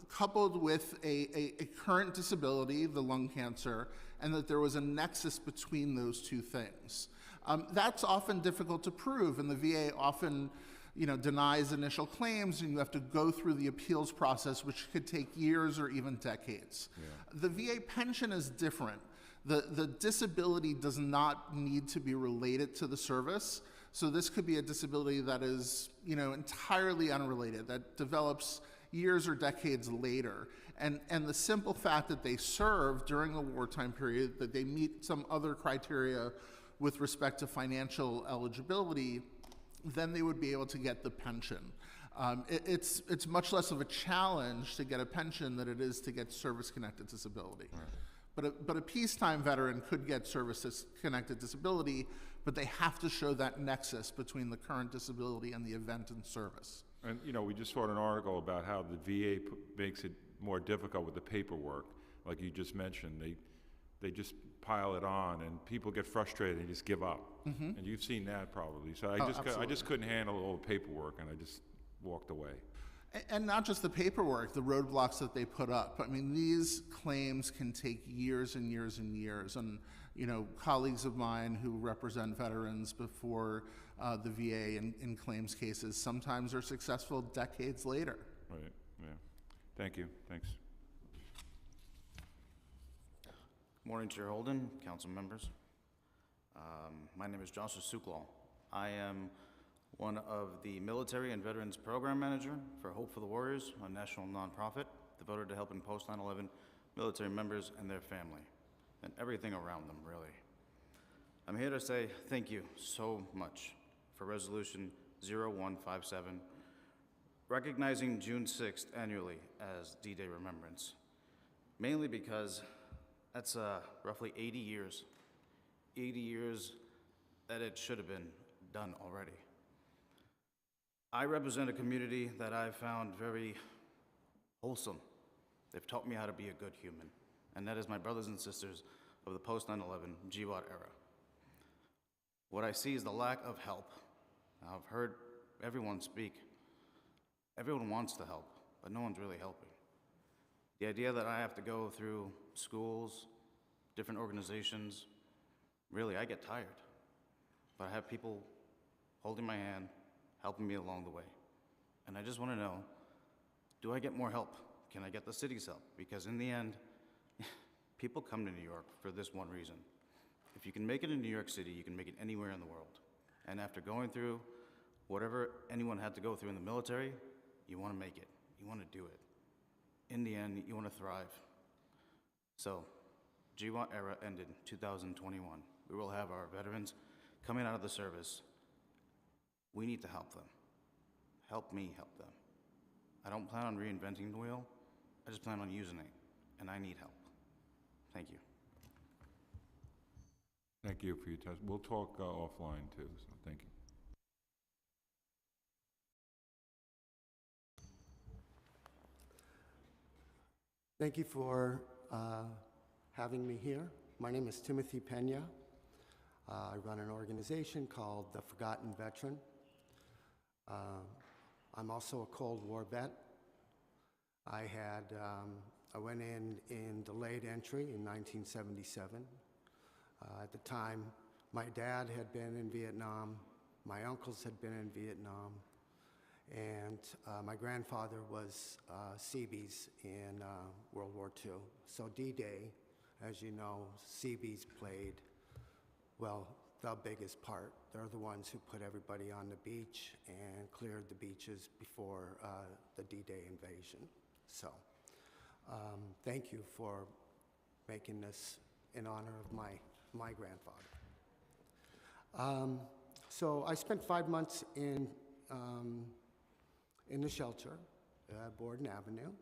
coupled with a current disability, the lung cancer, and that there was a nexus between those two things. That's often difficult to prove, and the VA often denies initial claims, and you have to go through the appeals process, which could take years or even decades. Yeah. The VA pension is different. The disability does not need to be related to the service, so this could be a disability that is entirely unrelated, that develops years or decades later. And the simple fact that they served during the wartime period, that they meet some other criteria with respect to financial eligibility, then they would be able to get the pension. It's much less of a challenge to get a pension than it is to get service-connected disability. Right. But a peacetime veteran could get service-connected disability, but they have to show that nexus between the current disability and the event in service. And we just saw an article about how the VA makes it more difficult with the paperwork, like you just mentioned. They just pile it on, and people get frustrated and just give up. Mm-hmm. And you've seen that probably. So I just couldn't handle all the paperwork, and I just walked away. And not just the paperwork, the roadblocks that they put up. I mean, these claims can take years and years and years. And colleagues of mine who represent veterans before the VA in claims cases sometimes are successful decades later. Right. Yeah. Thank you. Thanks. Morning, Chair Holden, council members. My name is Joshua Suklal. I am one of the military and veterans program manager for Hope for the Warriors, a national nonprofit devoted to helping post 9/11 military members and their family, and everything around them, really. I'm here to say thank you so much for Resolution 0157, recognizing June 6th annually as D-Day Remembrance, mainly because that's roughly 80 years that it should have been done already. I represent a community that I've found very wholesome. They've taught me how to be a good human, and that is my brothers and sisters of the post-9/11 GWAT era. What I see is the lack of help. I've heard everyone speak. Everyone wants to help, but no one's really helping. The idea that I have to go through schools, different organizations, really, I get tired. But I have people holding my hand, helping me along the way. And I just want to know, do I get more help? Can I get the city's help? Because in the end, people come to New York for this one reason. If you can make it in New York City, you can make it anywhere in the world. And after going through whatever anyone had to go through in the military, you want to make it. You want to do it. In the end, you want to thrive. So, GWAT era ended in 2021. We will have our veterans coming out of the service. We need to help them. Help me help them. I don't plan on reinventing the wheel. I just plan on using it, and I need help. Thank you. Thank you for your testimony. We'll talk offline too, so thank you. Thank you for having me here. My name is Timothy Pena. I run an organization called The Forgotten Veteran. I'm also a Cold War vet. I went in delayed entry in 1977. At the time, my dad had been in Vietnam, my uncles had been in Vietnam, and my grandfather was Seabees in World War II. So D-Day, as you know, Seabees played, well, the biggest part. They're the ones who put everybody on the beach and cleared the beaches before the D-Day invasion. So thank you for making this in honor of my grandfather. So I spent 5 months in the shelter at Borden Avenue.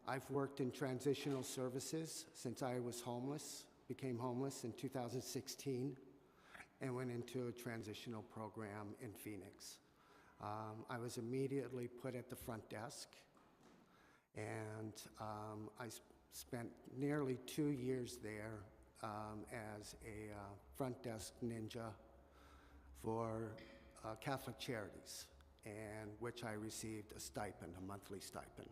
I've worked in transitional services since I was homeless, became homeless in 2016, and went into a transitional program in Phoenix. I was immediately put at the front desk, and I spent nearly 2 years there as a front desk ninja for Catholic Charities, and which I received a stipend, a monthly stipend.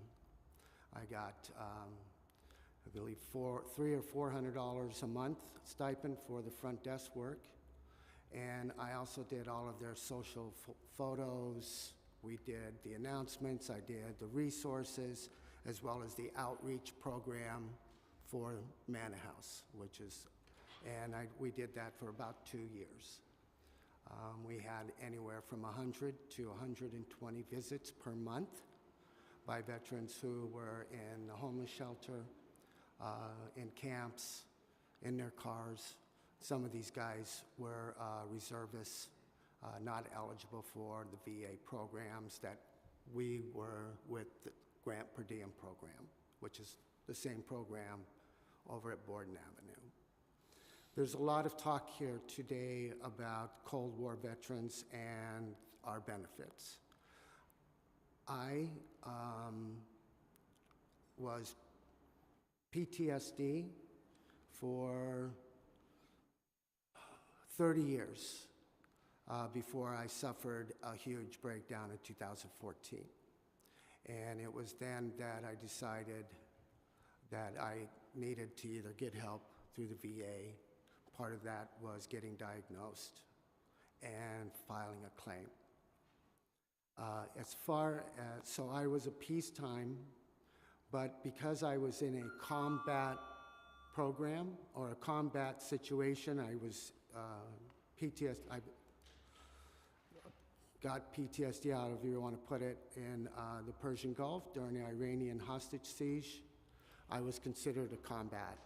I got, I believe, $300 or $400 a month stipend for the front desk work, and I also did all of their social photos. We did the announcements, I did the resources, as well as the outreach program for Manor House, which is, and we did that for about 2 years. We had anywhere from 100 to 120 visits per month by veterans who were in the homeless shelter, in camps, in their cars. Some of these guys were reservists, not eligible for the VA programs that we were with the Grant Per Diem program, which is the same program over at Borden Avenue. There's a lot of talk here today about Cold War veterans and our benefits. I was PTSD for 30 years before I suffered a huge breakdown in 2014. And it was then that I decided that I needed to either get help through the VA. Part of that was getting diagnosed and filing a claim. So I was a peacetime, but because I was in a combat program or a combat situation, I was I got PTSD out, if you want to put it, in the Persian Gulf during the Iranian hostage siege. I was considered a combat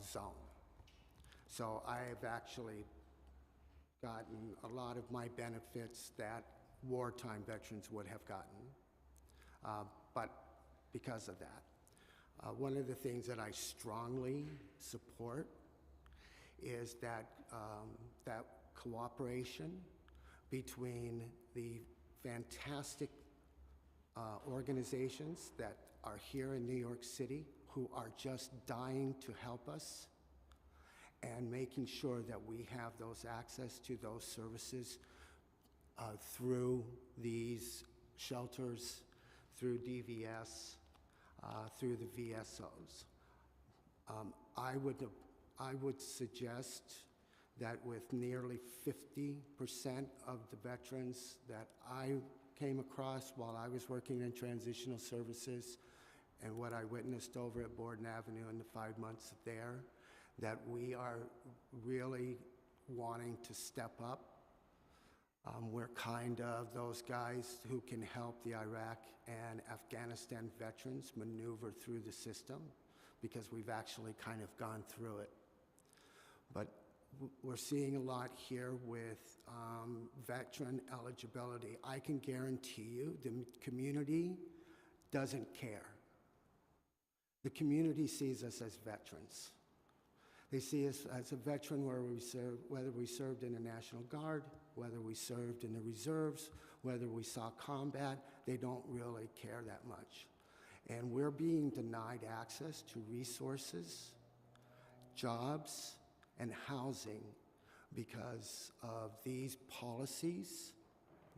zone. So I have actually gotten a lot of my benefits that wartime veterans would have gotten, but because of that. One of the things that I strongly support is that, that cooperation between the fantastic organizations that are here in New York City who are just dying to help us, and making sure that we have those access to those services through these shelters, through DVS, through the VSOs. I would suggest that with nearly 50% of the veterans that I came across while I was working in transitional services and what I witnessed over at Borden Avenue in the 5 months there, that we are really wanting to step up. We're kind of those guys who can help the Iraq and Afghanistan veterans maneuver through the system, because we've actually kind of gone through it. But we're seeing a lot here with veteran eligibility. I can guarantee you the community doesn't care. The community sees us as veterans. They see us as a veteran where we serve, whether we served in the National Guard, whether we served in the reserves, whether we saw combat, they don't really care that much. And we're being denied access to resources, jobs, and housing because of these policies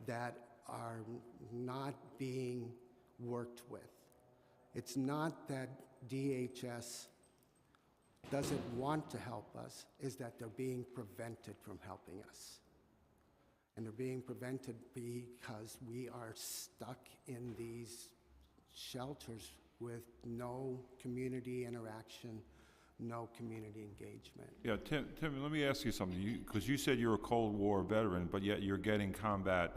that are not being worked with. It's not that DHS doesn't want to help us, is that they're being prevented from helping us. And they're being prevented because we are stuck in these shelters with no community interaction, no community engagement. Yeah, Tim, let me ask you something, because you said you're a Cold War veteran, but yet you're getting combat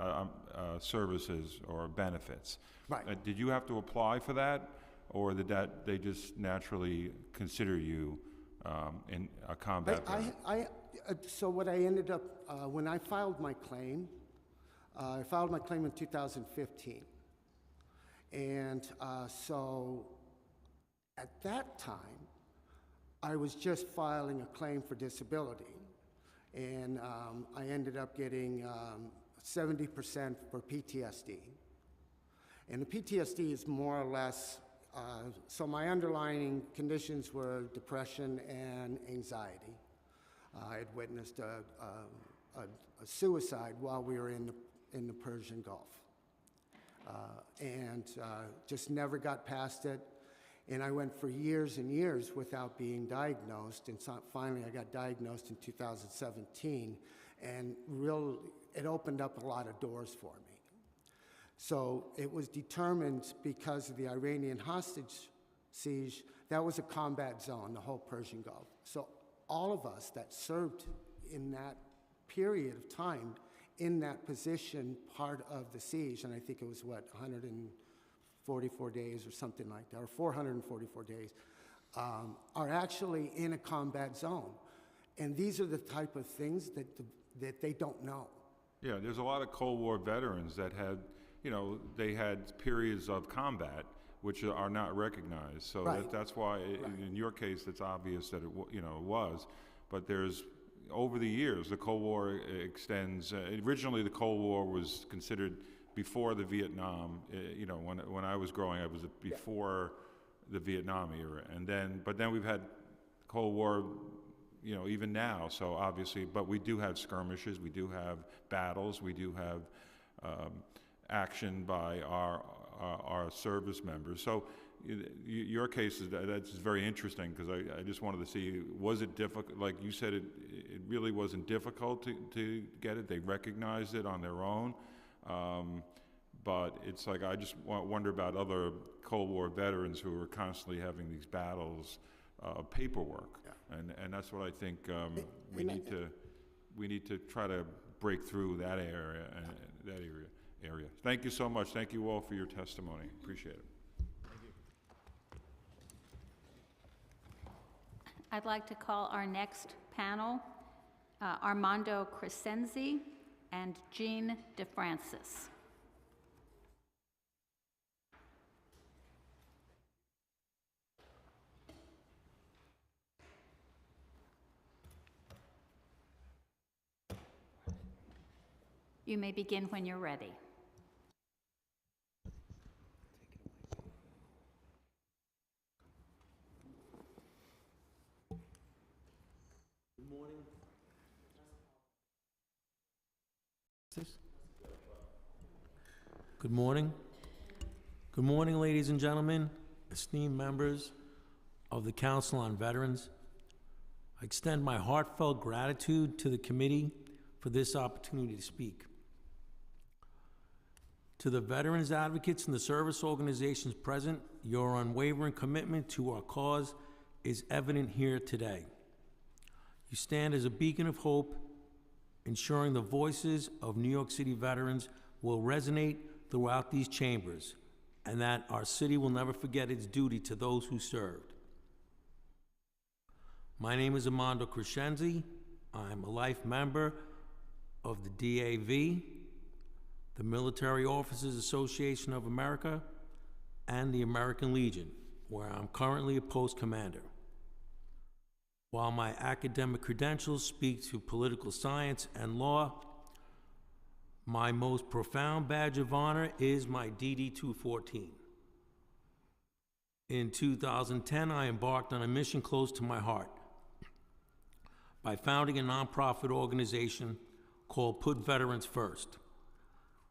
services or benefits. Right. Did you have to apply for that, or did they just naturally consider you in a combat veteran? So what I ended up, when I filed my claim, I filed my claim in 2015. And so at that time, I was just filing a claim for disability. And I ended up getting 70% for PTSD. And the PTSD is more or less, so my underlying conditions were depression and anxiety. I had witnessed a suicide while we were in the Persian Gulf. And just never got past it. And I went for years and years without being diagnosed. And so finally I got diagnosed in 2017. And it opened up a lot of doors for me. So it was determined, because of the Iranian hostage siege, that was a combat zone, the whole Persian Gulf. So all of us that served in that period of time in that position, part of the siege, and I think it was, 144 days or something like that, or 444 days, are actually in a combat zone. And these are the type of things that they don't know. Yeah, there's a lot of Cold War veterans that had, they had periods of combat which are not recognized. So Right. that's why, Right. in your case, it's obvious that it was. But there's, over the years, the Cold War extends. Originally, the Cold War was considered before the Vietnam. When I was growing up, it was before the Vietnam era, but then we've had Cold War, even now. So obviously, but we do have skirmishes, we do have battles, we do have action by our service members. So your case that's very interesting, because I just wanted to see, was it difficult? Like you said, it really wasn't difficult to get it. They recognized it on their own. But it's like, I just wonder about other Cold War veterans who are constantly having these battles of paperwork. Yeah. And that's what I think we need to try to break through that area. Thank you so much. Thank you all for your testimony. Appreciate it. I'd like to call our next panel, Armando Crescenzi and Jean DeFrancis. You may begin when you're ready. Good morning. Good morning. Good morning, ladies and gentlemen, esteemed members of the Council on Veterans. I extend my heartfelt gratitude to the committee for this opportunity to speak. To the veterans advocates and the service organizations present, your unwavering commitment to our cause is evident here today. You stand as a beacon of hope, ensuring the voices of New York City veterans will resonate throughout these chambers, and that our city will never forget its duty to those who served. My name is Armando Crescenzi. I'm a life member of the DAV, the Military Officers Association of America, and the American Legion, where I'm currently a post commander. While my academic credentials speak to political science and law, my most profound badge of honor is my DD-214. In 2010, I embarked on a mission close to my heart. by founding a nonprofit organization called Put Veterans First.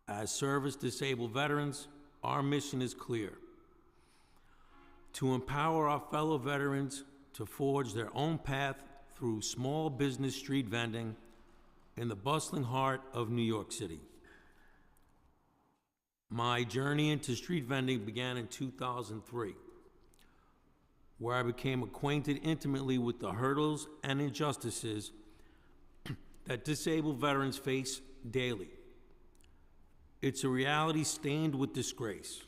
As service-disabled veterans, our mission is clear: to empower our fellow veterans to forge their own path through small business street vending in the bustling heart of New York City. My journey into street vending began in 2003, where I became acquainted intimately with the hurdles and injustices that disabled veterans face daily. It's a reality stained with disgrace.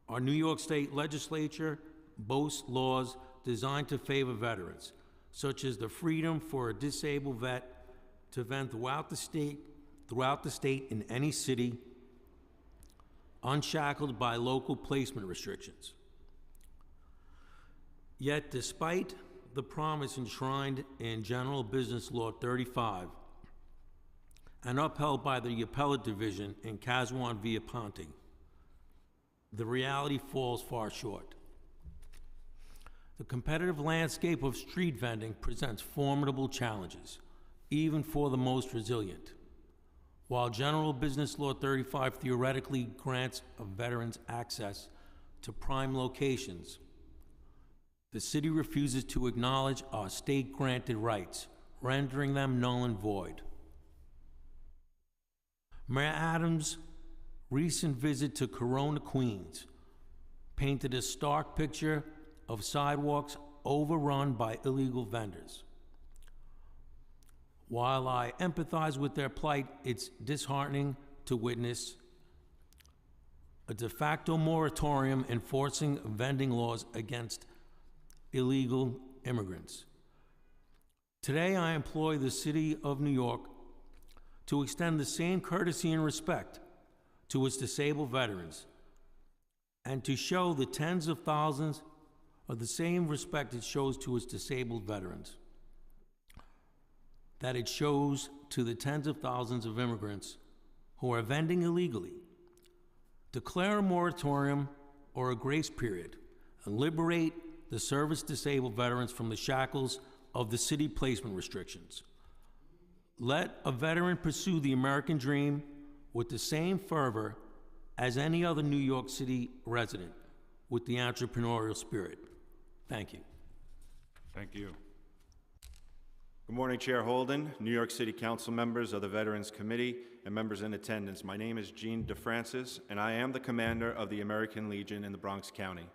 Our New York State Legislature boasts laws designed to favor veterans, such as the freedom for a disabled vet to vend throughout the state in any city, unshackled by local placement restrictions. Yet, despite the promise enshrined in General Business Law 35 and upheld by the Appellate Division in Caswan v. Aponte, the reality falls far short. The competitive landscape of street vending presents formidable challenges, even for the most resilient. While General Business Law 35 theoretically grants veterans access to prime locations, the city refuses to acknowledge our state-granted rights, rendering them null and void. Mayor Adams' recent visit to Corona, Queens, painted a stark picture of sidewalks overrun by illegal vendors. While I empathize with their plight, it's disheartening to witness a de facto moratorium enforcing vending laws against illegal immigrants. Today, I implore the City of New York to extend the same courtesy and respect to its disabled veterans, and to show the tens of thousands of the same respect it shows to its disabled veterans, that it shows to the tens of thousands of immigrants who are vending illegally. Declare a moratorium or a grace period and liberate the service-disabled veterans from the shackles of the city placement restrictions. Let a veteran pursue the American dream with the same fervor as any other New York City resident with the entrepreneurial spirit. Thank you. Thank you. Good morning, Chair Holden, New York City Council members of the Veterans Committee, and members in attendance. My name is Gene DeFrancis, and I am the commander of the American Legion in the Bronx County.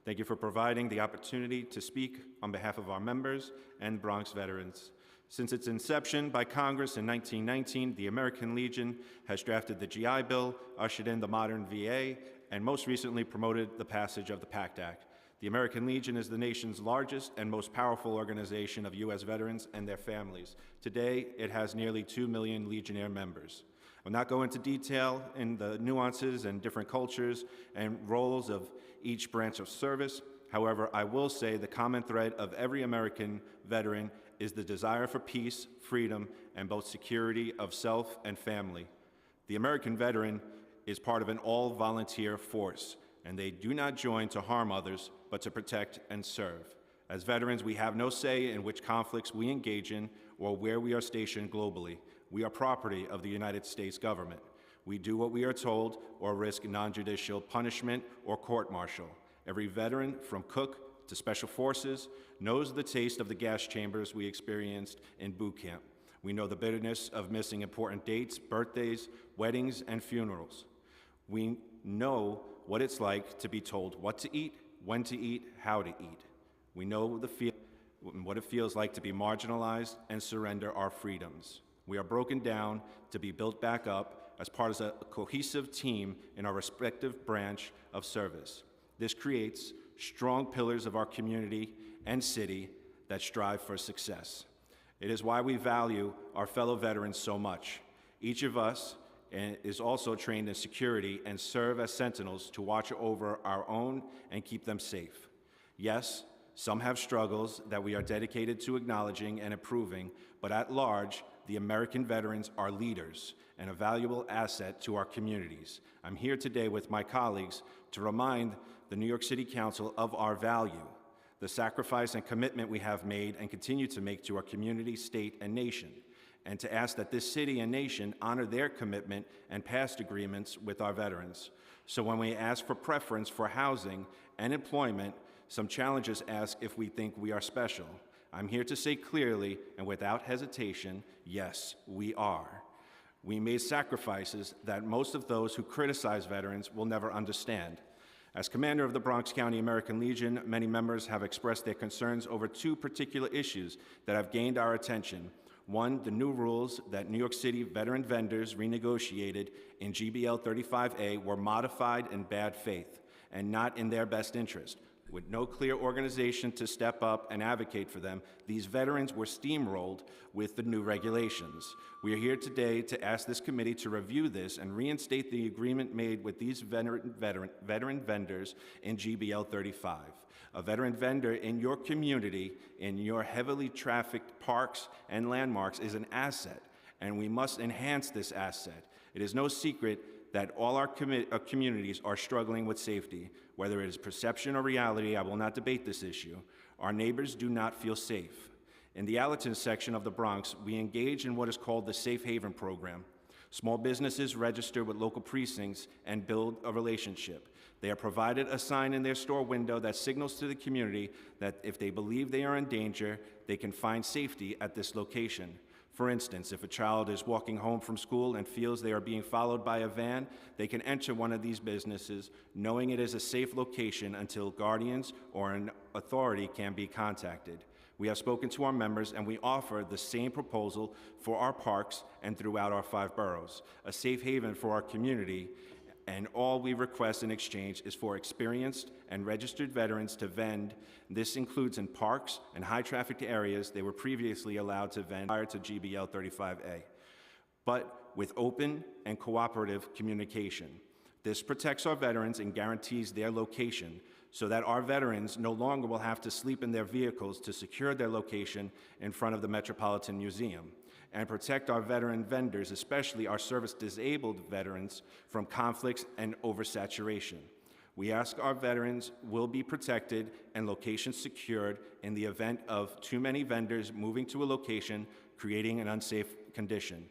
Thank you for providing the opportunity to speak on behalf of our members and Bronx veterans. Since its inception by Congress in 1919, the American Legion has drafted the GI Bill, ushered in the modern VA, and most recently promoted the passage of the PACT Act. The American Legion is the nation's largest and most powerful organization of U.S. veterans and their families. Today, it has nearly 2 million Legionnaire members. I'll not go into detail in the nuances and different cultures and roles of each branch of service. However, I will say the common thread of every American veteran is the desire for peace, freedom, and both security of self and family. The American veteran is part of an all-volunteer force, and they do not join to harm others, but to protect and serve. As veterans, we have no say in which conflicts we engage in or where we are stationed globally. We are property of the United States government. We do what we are told or risk non-judicial punishment or court-martial. Every veteran, from cook to special forces, knows the taste of the gas chambers we experienced in boot camp. We know the bitterness of missing important dates, birthdays, weddings, and funerals. We know what it's like to be told what to eat, when to eat, how to eat. We know what it feels like to be marginalized and surrender our freedoms. We are broken down to be built back up as part of a cohesive team in our respective branch of service. This creates strong pillars of our community and city that strive for success. It is why we value our fellow veterans so much. Each of us is also trained in security and serve as sentinels to watch over our own and keep them safe. Yes, some have struggles that we are dedicated to acknowledging and improving, but at large, the American veterans are leaders and a valuable asset to our communities. I'm here today with my colleagues to remind the New York City Council of our value. the sacrifice and commitment we have made and continue to make to our community, state, and nation, and to ask that this city and nation honor their commitment and past agreements with our veterans. So when we ask for preference for housing and employment, some challenges ask if we think we are special. I'm here to say clearly and without hesitation, yes, we are. We made sacrifices that most of those who criticize veterans will never understand. As commander of the Bronx County American Legion, many members have expressed their concerns over two particular issues that have gained our attention. One, the new rules that New York City veteran vendors renegotiated in GBL 35A were modified in bad faith and not in their best interest. With no clear organization to step up and advocate for them, these veterans were steamrolled with the new regulations. We are here today to ask this committee to review this and reinstate the agreement made with these veteran vendors in GBL 35. A veteran vendor in your community, in your heavily trafficked parks and landmarks is an asset, and we must enhance this asset. It is no secret that all our communities are struggling with safety. Whether it is perception or reality, I will not debate this issue. Our neighbors do not feel safe. In the Allerton section of the Bronx, we engage in what is called the Safe Haven program. Small businesses register with local precincts and build a relationship. They are provided a sign in their store window that signals to the community that if they believe they are in danger, they can find safety at this location. For instance, if a child is walking home from school and feels they are being followed by a van, they can enter one of these businesses knowing it is a safe location until guardians or an authority can be contacted. We have spoken to our members and we offer the same proposal for our parks and throughout our 5 boroughs, a safe haven for our community, and all we request in exchange is for experienced and registered veterans to vend. This includes in parks and high-trafficked areas they were previously allowed to vend prior to GBL 35A, but with open and cooperative communication. This protects our veterans and guarantees their location so that our veterans no longer will have to sleep in their vehicles to secure their location in front of the Metropolitan Museum, and protect our veteran vendors, especially our service-disabled veterans, from conflicts and oversaturation. We ask our veterans will be protected and locations secured in the event of too many vendors moving to a location, creating an unsafe condition.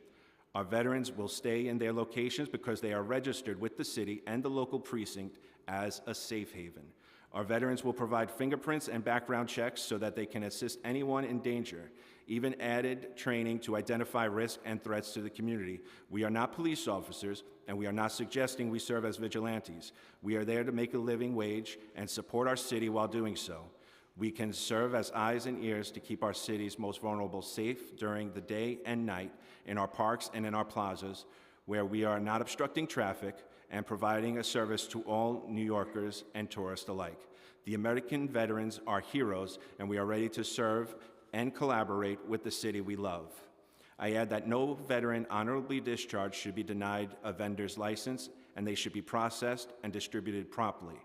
Our veterans will stay in their locations because they are registered with the city and the local precinct as a safe haven. Our veterans will provide fingerprints and background checks so that they can assist anyone in danger, even added training to identify risk and threats to the community. We are not police officers, and we are not suggesting we serve as vigilantes. We are there to make a living wage and support our city while doing so. We can serve as eyes and ears to keep our city's most vulnerable safe during the day and night in our parks and in our plazas, where we are not obstructing traffic and providing a service to all New Yorkers and tourists alike. The American veterans are heroes, and we are ready to serve and collaborate with the city we love. I add that no veteran honorably discharged should be denied a vendor's license, and they should be processed and distributed promptly.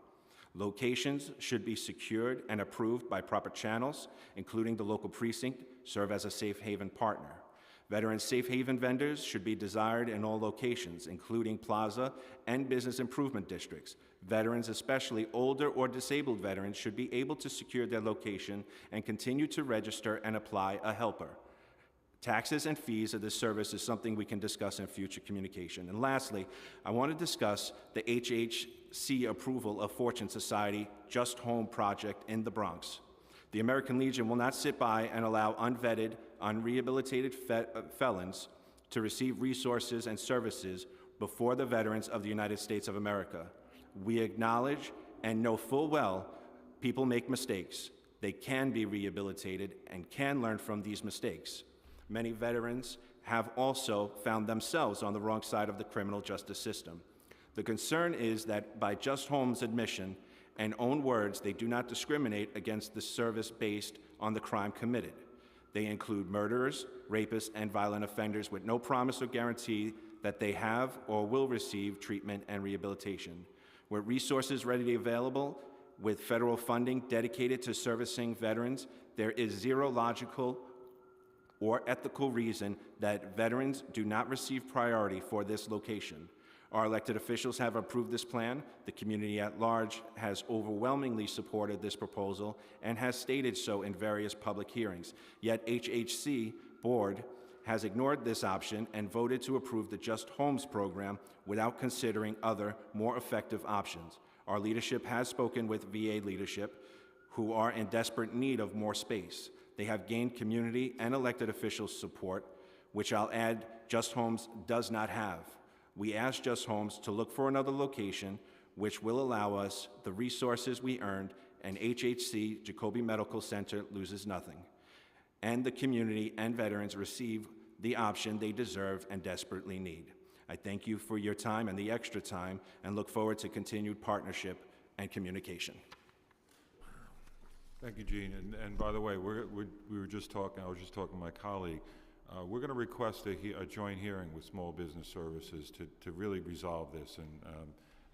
Locations should be secured and approved by proper channels, including the local precinct, serve as a safe haven partner. Veteran safe haven vendors should be desired in all locations, including plaza and business improvement districts. Veterans, especially older or disabled veterans, should be able to secure their location and continue to register and apply a helper. Taxes and fees of this service is something we can discuss in future communication. And lastly, I want to discuss the HHC approval of Fortune Society Just Home project in the Bronx. The American Legion will not sit by and allow unvetted, unrehabilitated felons to receive resources and services before the veterans of the United States of America. We acknowledge and know full well people make mistakes. They can be rehabilitated and can learn from these mistakes. Many veterans have also found themselves on the wrong side of the criminal justice system. The concern is that by Just Home's admission and own words, they do not discriminate against the service based on the crime committed. They include murderers, rapists, and violent offenders with no promise or guarantee that they have or will receive treatment and rehabilitation. With resources readily available, with federal funding dedicated to servicing veterans, there is zero logical or ethical reason that veterans do not receive priority for this location. Our elected officials have approved this plan. The community at large has overwhelmingly supported this proposal and has stated so in various public hearings. Yet HHC board has ignored this option and voted to approve the Just Homes program without considering other, more effective options. Our leadership has spoken with VA leadership, who are in desperate need of more space. They have gained community and elected officials' support, which I'll add Just Homes does not have. We asked Just Homes to look for another location which will allow us the resources we earned, and HHC Jacoby Medical Center loses nothing. And the community and veterans receive the option they deserve and desperately need. I thank you for your time and the extra time, and look forward to continued partnership and communication. Thank you, Gene. And by the way, we were just talking, I was just talking to my colleague. We're going to request a joint hearing with Small Business Services to really resolve this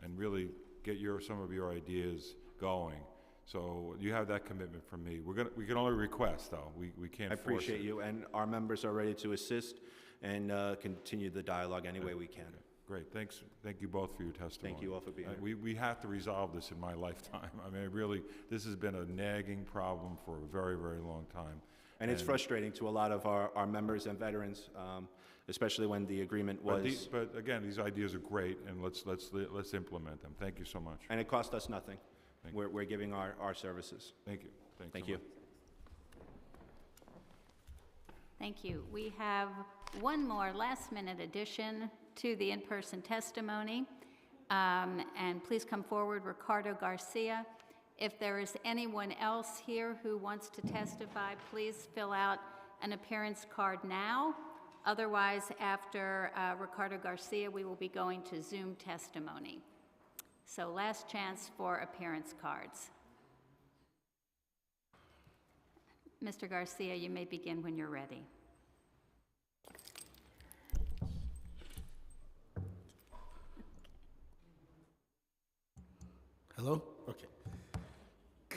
and really get some of your ideas going. So you have that commitment from me. We can only request, though. We can't I force appreciate it. you, and our members are ready to assist and continue the dialogue any way we can. Okay. Great. Thanks. Thank you both for your testimony. Thank you all for being here. We have to resolve this in my lifetime. I mean, really, this has been a nagging problem for a very, very long time. And it's frustrating to a lot of our members and veterans, especially when the agreement was. But again, these ideas are great, and let's implement them. Thank you so much. And it cost us nothing. We're giving our services. Thank you. Thank you. Thank you. We have one more last-minute addition to the in-person testimony. And please come forward, Ricardo Garcia. If there is anyone else here who wants to testify, please fill out an appearance card now. Otherwise, after Ricardo Garcia, we will be going to Zoom testimony. So last chance for appearance cards. Mr. Garcia, you may begin when you're ready. Hello? Okay.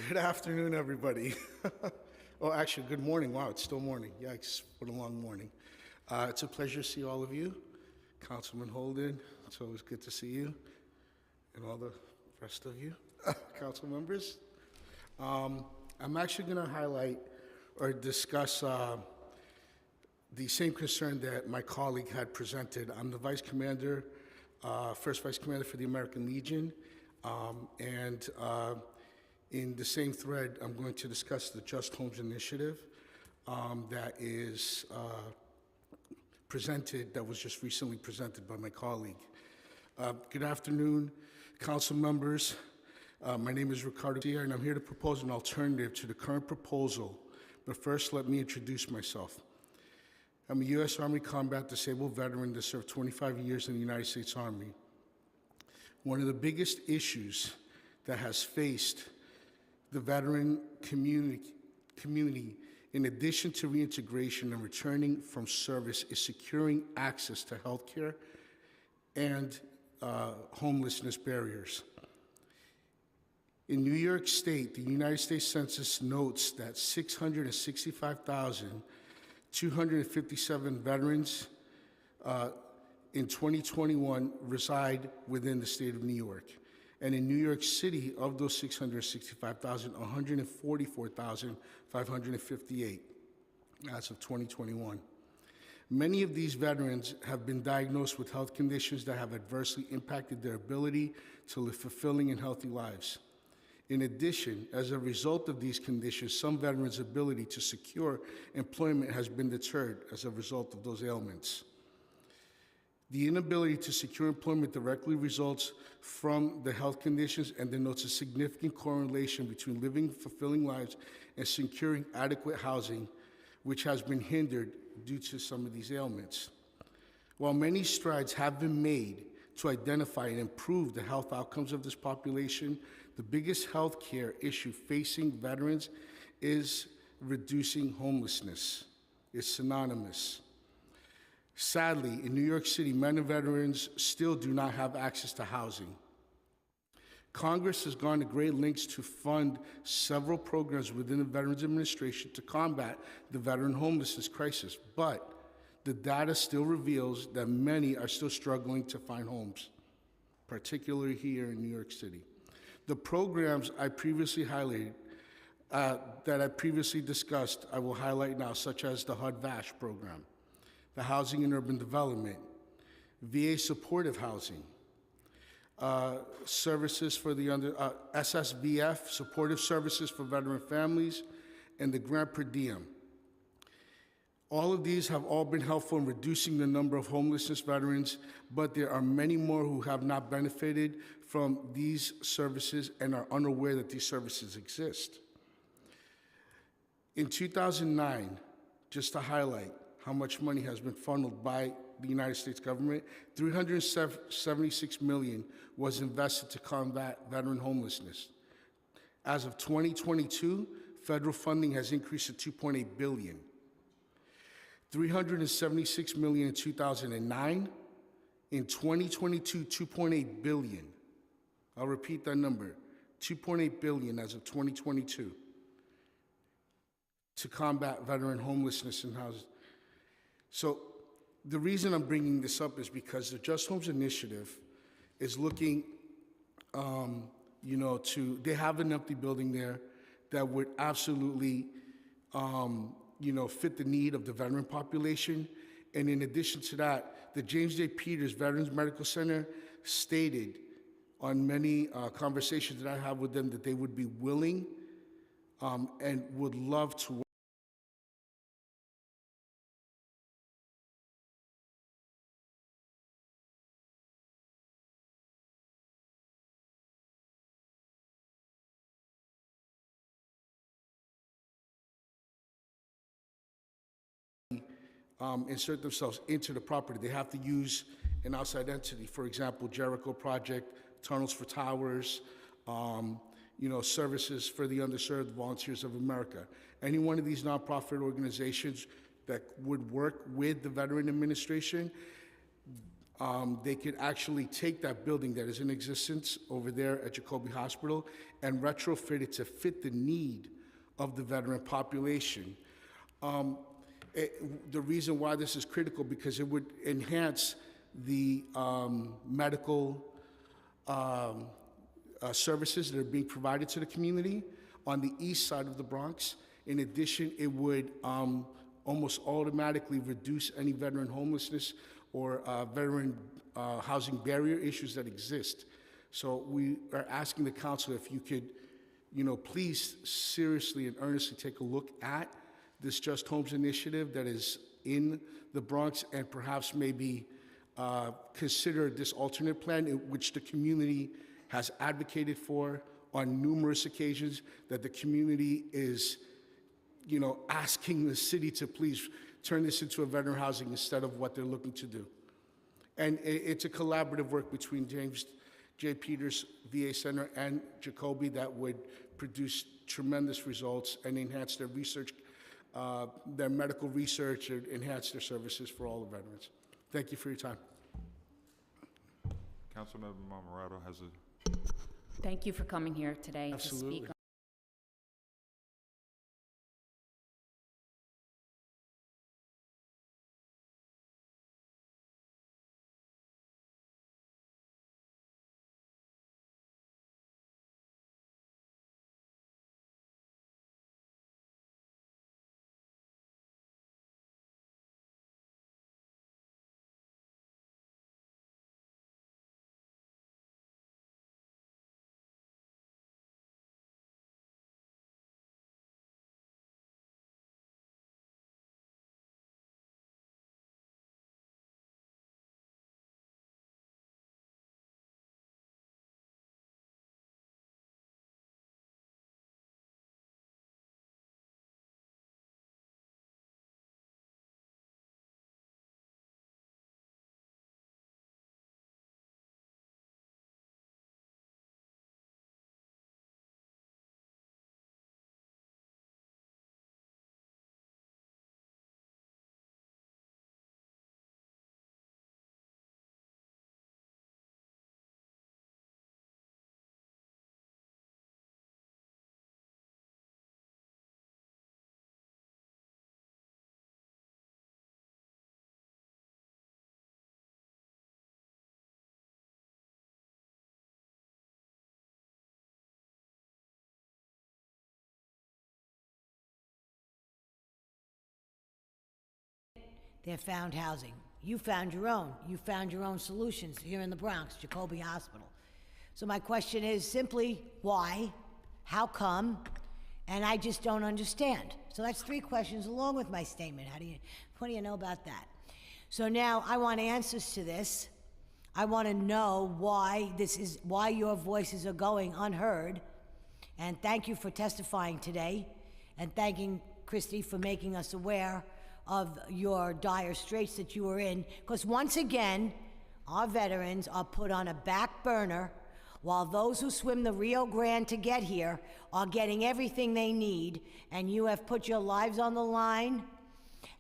Good afternoon, everybody. Oh, actually, good morning. Wow, it's still morning. Yikes, what a long morning. It's a pleasure to see all of you. Councilman Holden, it's always good to see you. And all the rest of you, council members. I'm actually going to highlight or discuss the same concern that my colleague had presented. I'm the Vice Commander, First Vice Commander for the American Legion. In the same thread, I'm going to discuss the Just Homes Initiative that is that was just recently presented by my colleague. Good afternoon, council members. My name is Ricardo Garcia, and I'm here to propose an alternative to the current proposal. But first, let me introduce myself. I'm a U.S. Army combat disabled veteran that served 25 years in the United States Army. One of the biggest issues that has faced the veteran community, in addition to reintegration and returning from service, is securing access to health care and homelessness barriers. In New York State, the United States Census notes that 665,257 veterans in 2021 reside within the state of New York. And in New York City, of those 665,000, 144,558 as of 2021. Many of these veterans have been diagnosed with health conditions that have adversely impacted their ability to live fulfilling and healthy lives. In addition, as a result of these conditions, some veterans' ability to secure employment has been deterred as a result of those ailments. The inability to secure employment directly results from the health conditions and denotes a significant correlation between living fulfilling lives and securing adequate housing, which has been hindered due to some of these ailments. While many strides have been made to identify and improve the health outcomes of this population, the biggest health care issue facing veterans is reducing homelessness. It's synonymous. Sadly, in New York City, many veterans still do not have access to housing. Congress has gone to great lengths to fund several programs within the Veterans Administration to combat the veteran homelessness crisis, but the data still reveals that many are still struggling to find homes. particularly here in New York City. The programs I previously highlighted, that I previously discussed, I will highlight now, such as the HUD-VASH program, the Housing and Urban Development, VA supportive housing, services for the SSVF, supportive services for veteran families, and the grant per diem. All of these have all been helpful in reducing the number of homelessness veterans, but there are many more who have not benefited from these services and are unaware that these services exist. In 2009, just to highlight how much money has been funneled by the United States government, $376 million was invested to combat veteran homelessness. As of 2022, federal funding has increased to $2.8 billion. $376 million in 2009. In 2022, $2.8 billion. I'll repeat that number, $2.8 billion as of 2022 to combat veteran homelessness in houses. So the reason I'm bringing this up is because the Just Homes Initiative is looking, they have an empty building there that would absolutely, fit the need of the veteran population. And in addition to that, the James J. Peters Veterans Medical Center stated on many conversations that I have with them that they would be willing and would love to insert themselves into the property. They have to use an outside entity. For example, Jericho Project, Tunnels for Towers, Services for the Underserved, Volunteers of America. Any one of these nonprofit organizations that would work with the Veteran Administration, they could actually take that building that is in existence over there at Jacoby Hospital and retrofit it to fit the need of the veteran population. The reason why this is critical, because it would enhance the medical services that are being provided to the community on the east side of the Bronx. In addition, it would almost automatically reduce any veteran homelessness or veteran housing barrier issues that exist. So we are asking the council if you could, please seriously and earnestly take a look at this Just Homes initiative that is in the Bronx, and perhaps maybe consider this alternate plan, which the community has advocated for on numerous occasions, that the community is, asking the city to please turn this into a veteran housing instead of what they're looking to do. And it's a collaborative work between James J. Peters VA Center and Jacoby that would produce tremendous results and enhance their research, their medical research, and enhance their services for all the veterans. Thank you for your time. Councilmember Marmorato has a... Thank you for coming here today to speak They've found housing. You found your own. You found your own solutions here in the Bronx, Jacoby Hospital. So my question is simply, why? How come? And I just don't understand. So that's 3 questions along with my statement. What do you know about that? So now I want answers to this. I want to know why your voices are going unheard. And thank you for testifying today, and thanking Christy for making us aware of your dire straits that you were in. Because once again, our veterans are put on a back burner while those who swim the Rio Grande to get here are getting everything they need, and you have put your lives on the line,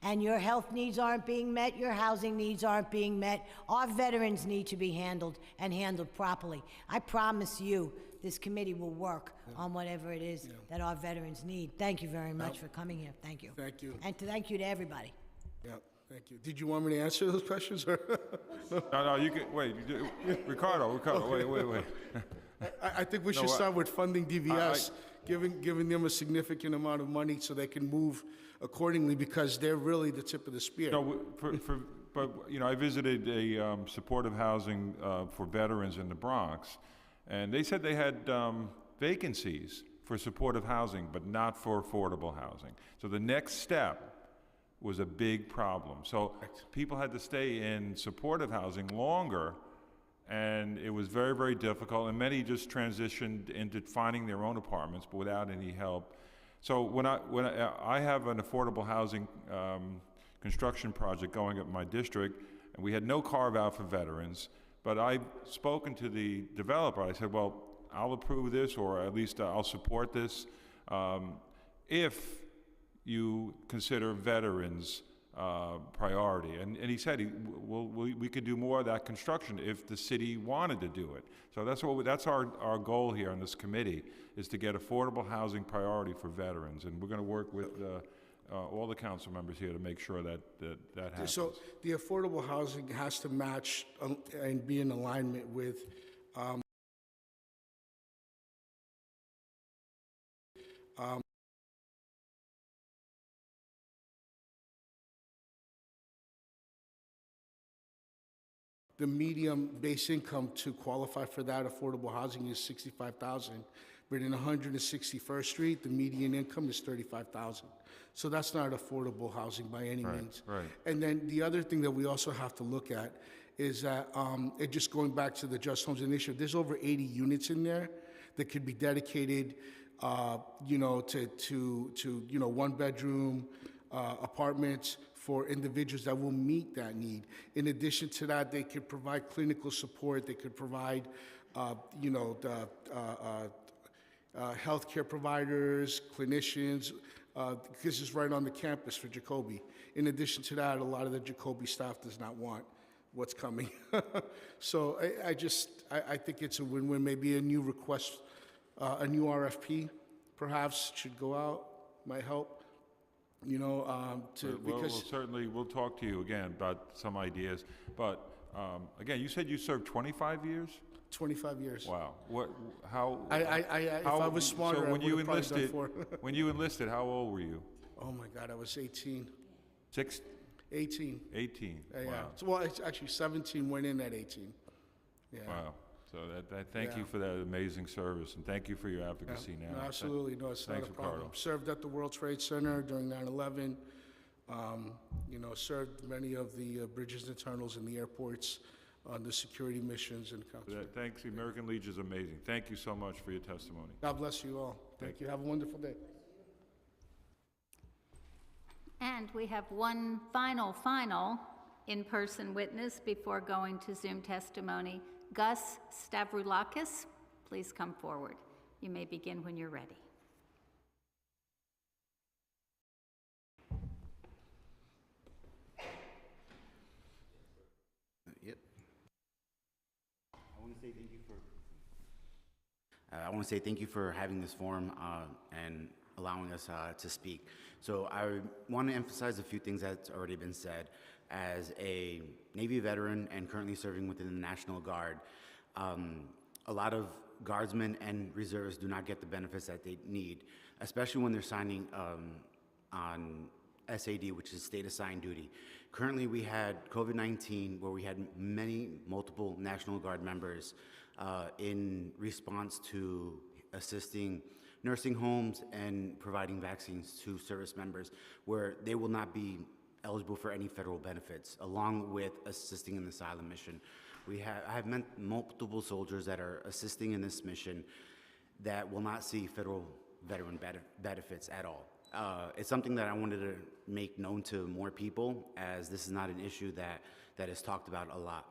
and your health needs aren't being met, your housing needs aren't being met. Our veterans need to be handled, and handled properly. I promise you, this committee will work on whatever it is that our veterans need. Thank you very much for coming here. Thank you. Thank you. And thank you to everybody. Yeah, thank you. Did you want me to answer those questions? Or No, you can, wait, Ricardo, wait. I think we should start with funding DVS, giving them a significant amount of money so they can move accordingly, because they're really the tip of the spear. No, but I visited a supportive housing for veterans in the Bronx, and they said they had vacancies for supportive housing, but not for affordable housing. So the next step was a big problem. So people had to stay in supportive housing longer, and it was very, very difficult, and many just transitioned into finding their own apartments, but without any help. So when I have an affordable housing construction project going up in my district, and we had no carve-out for veterans, but I've spoken to the developer. I said, well, I'll approve this, or at least I'll support this, if you consider veterans priority. And he said we could do more of that construction if the city wanted to do it. So that's our goal here on this committee, is to get affordable housing priority for veterans. And we're going to work with all the council members here to make sure that happens. So the affordable housing has to match and be in alignment with the medium base income to qualify for that affordable housing is $65,000, but in 161st Street, the median income is $35,000. So that's not affordable housing by any means. Right. And then the other thing that we also have to look at is that, just going back to the Just Homes Initiative, there's over 80 units in there that could be dedicated, to one-bedroom apartments for individuals that will meet that need. In addition to that, they could provide clinical support. They could provide, healthcare providers, clinicians, because it's right on the campus for Jacoby. In addition to that, a lot of the Jacoby staff does not want what's coming. So I think it's a win-win. Maybe a new request, a new RFP perhaps should go out, might help. We'll talk to you again about some ideas. But again, you said you served 25 years? 25 years. Wow. If I was smarter, so when I you would have probably done 4. When you enlisted, how old were you? Oh my God, I was 18. 18. Yeah. Wow. Well, it's actually 17, went in at 18. Yeah. Wow. So thank you for that amazing service, and thank you for your advocacy now. No, absolutely. No, it's not a problem. Ricardo. Served at the World Trade Center during 9/11. Served many of the bridges and tunnels in the airports on the security missions and Thanks. The American Legion is amazing. Thank you so much for your testimony. God bless you all. Thank you. Have a wonderful day. And we have one final in-person witness before going to Zoom testimony. Gus Stavroulakis, please come forward. You may begin when you're ready. Yep. I want to say thank you for having this forum and allowing us to speak. So I want to emphasize a few things that's already been said. As a Navy veteran and currently serving within the National Guard, a lot of guardsmen and reservists do not get the benefits that they need, especially when they're signing on SAD, which is state assigned duty. Currently, we had COVID-19 where we had multiple National Guard members in response to assisting nursing homes and providing vaccines to service members where they will not be eligible for any federal benefits, along with assisting in the asylum mission. I have met multiple soldiers that are assisting in this mission that will not see federal veteran benefits at all. It's something that I wanted to make known to more people, as this is not an issue that is talked about a lot.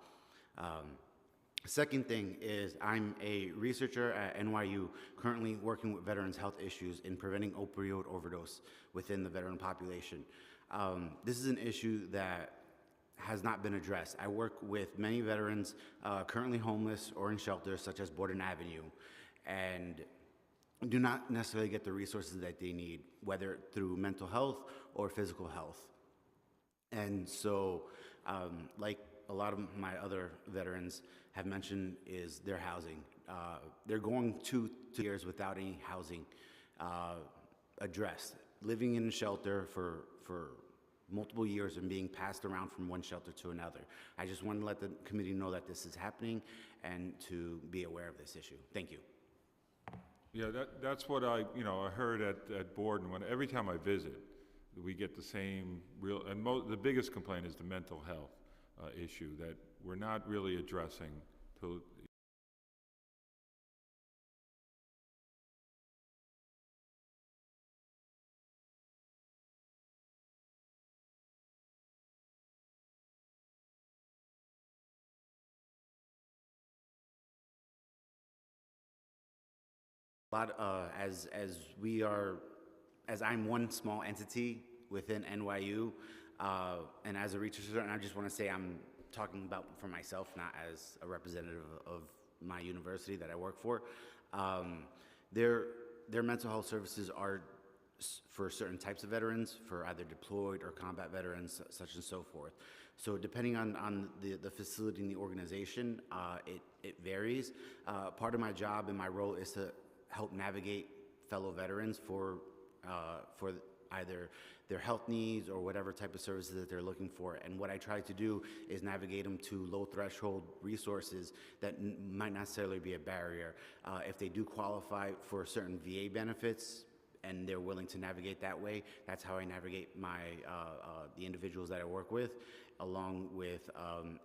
Second thing is I'm a researcher at NYU, currently working with veterans' health issues in preventing opioid overdose within the veteran population. This is an issue that has not been addressed. I work with many veterans currently homeless or in shelters such as Borden Avenue, and do not necessarily get the resources that they need, whether through mental health or physical health. And so, like a lot of my other veterans have mentioned, is their housing. They're going 2 years without any housing addressed, living in a shelter for multiple years and being passed around from one shelter to another. I just want to let the committee know that this is happening and to be aware of this issue. Thank you. Yeah, that's what I heard at Borden. Every time I visit, we get the same the biggest complaint is the mental health issue that we're not really addressing till. As I'm one small entity within NYU, and as a researcher, and I just want to say I'm talking about for myself, not as a representative of my university that I work for. Their mental health services are for certain types of veterans, for either deployed or combat veterans, such and so forth. So depending on the facility and the organization, it varies. Part of my job and my role is to help navigate fellow veterans for either their health needs or whatever type of services that they're looking for. And what I try to do is navigate them to low threshold resources that might not necessarily be a barrier. If they do qualify for certain VA benefits and they're willing to navigate that way, that's how I navigate the individuals that I work with, along with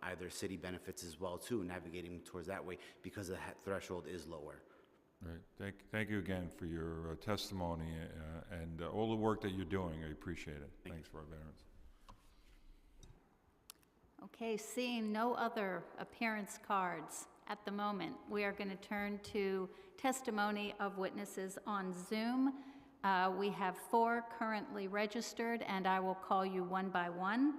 either city benefits as well too, navigating towards that way because the threshold is lower. Right. Thank you again for your testimony and all the work that you're doing. I appreciate it. Thanks for our veterans. Okay, seeing no other appearance cards at the moment, we are going to turn to testimony of witnesses on Zoom. We have 4 currently registered, and I will call you one by one.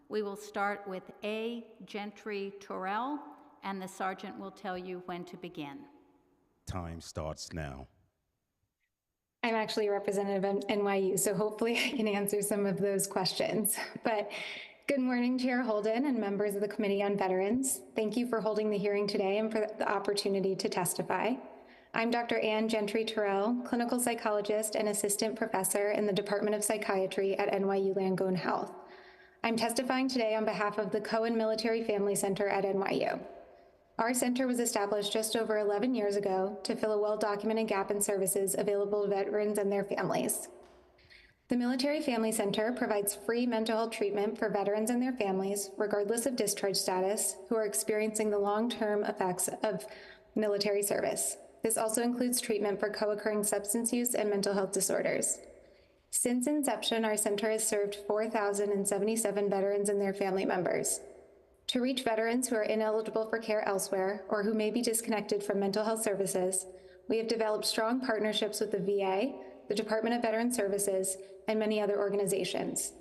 We will start with A. Gentry Torrell, and the sergeant will tell you when to begin. Time starts now. I'm actually a representative of NYU, so hopefully I can answer some of those questions. But good morning, Chair Holden and members of the Committee on Veterans. Thank you for holding the hearing today and for the opportunity to testify. I'm Dr. Ann Gentry Terrell, clinical psychologist and assistant professor in the Department of Psychiatry at NYU Langone Health. I'm testifying today on behalf of the Cohen Military Family Center at NYU. Our center was established just over 11 years ago to fill a well-documented gap in services available to veterans and their families. The Military Family Center provides free mental health treatment for veterans and their families, regardless of discharge status, who are experiencing the long-term effects of military service. This also includes treatment for co-occurring substance use and mental health disorders. Since inception, our center has served 4,077 veterans and their family members. To reach veterans who are ineligible for care elsewhere or who may be disconnected from mental health services, we have developed strong partnerships with the VA, the Department of Veteran Services, and many other organizations.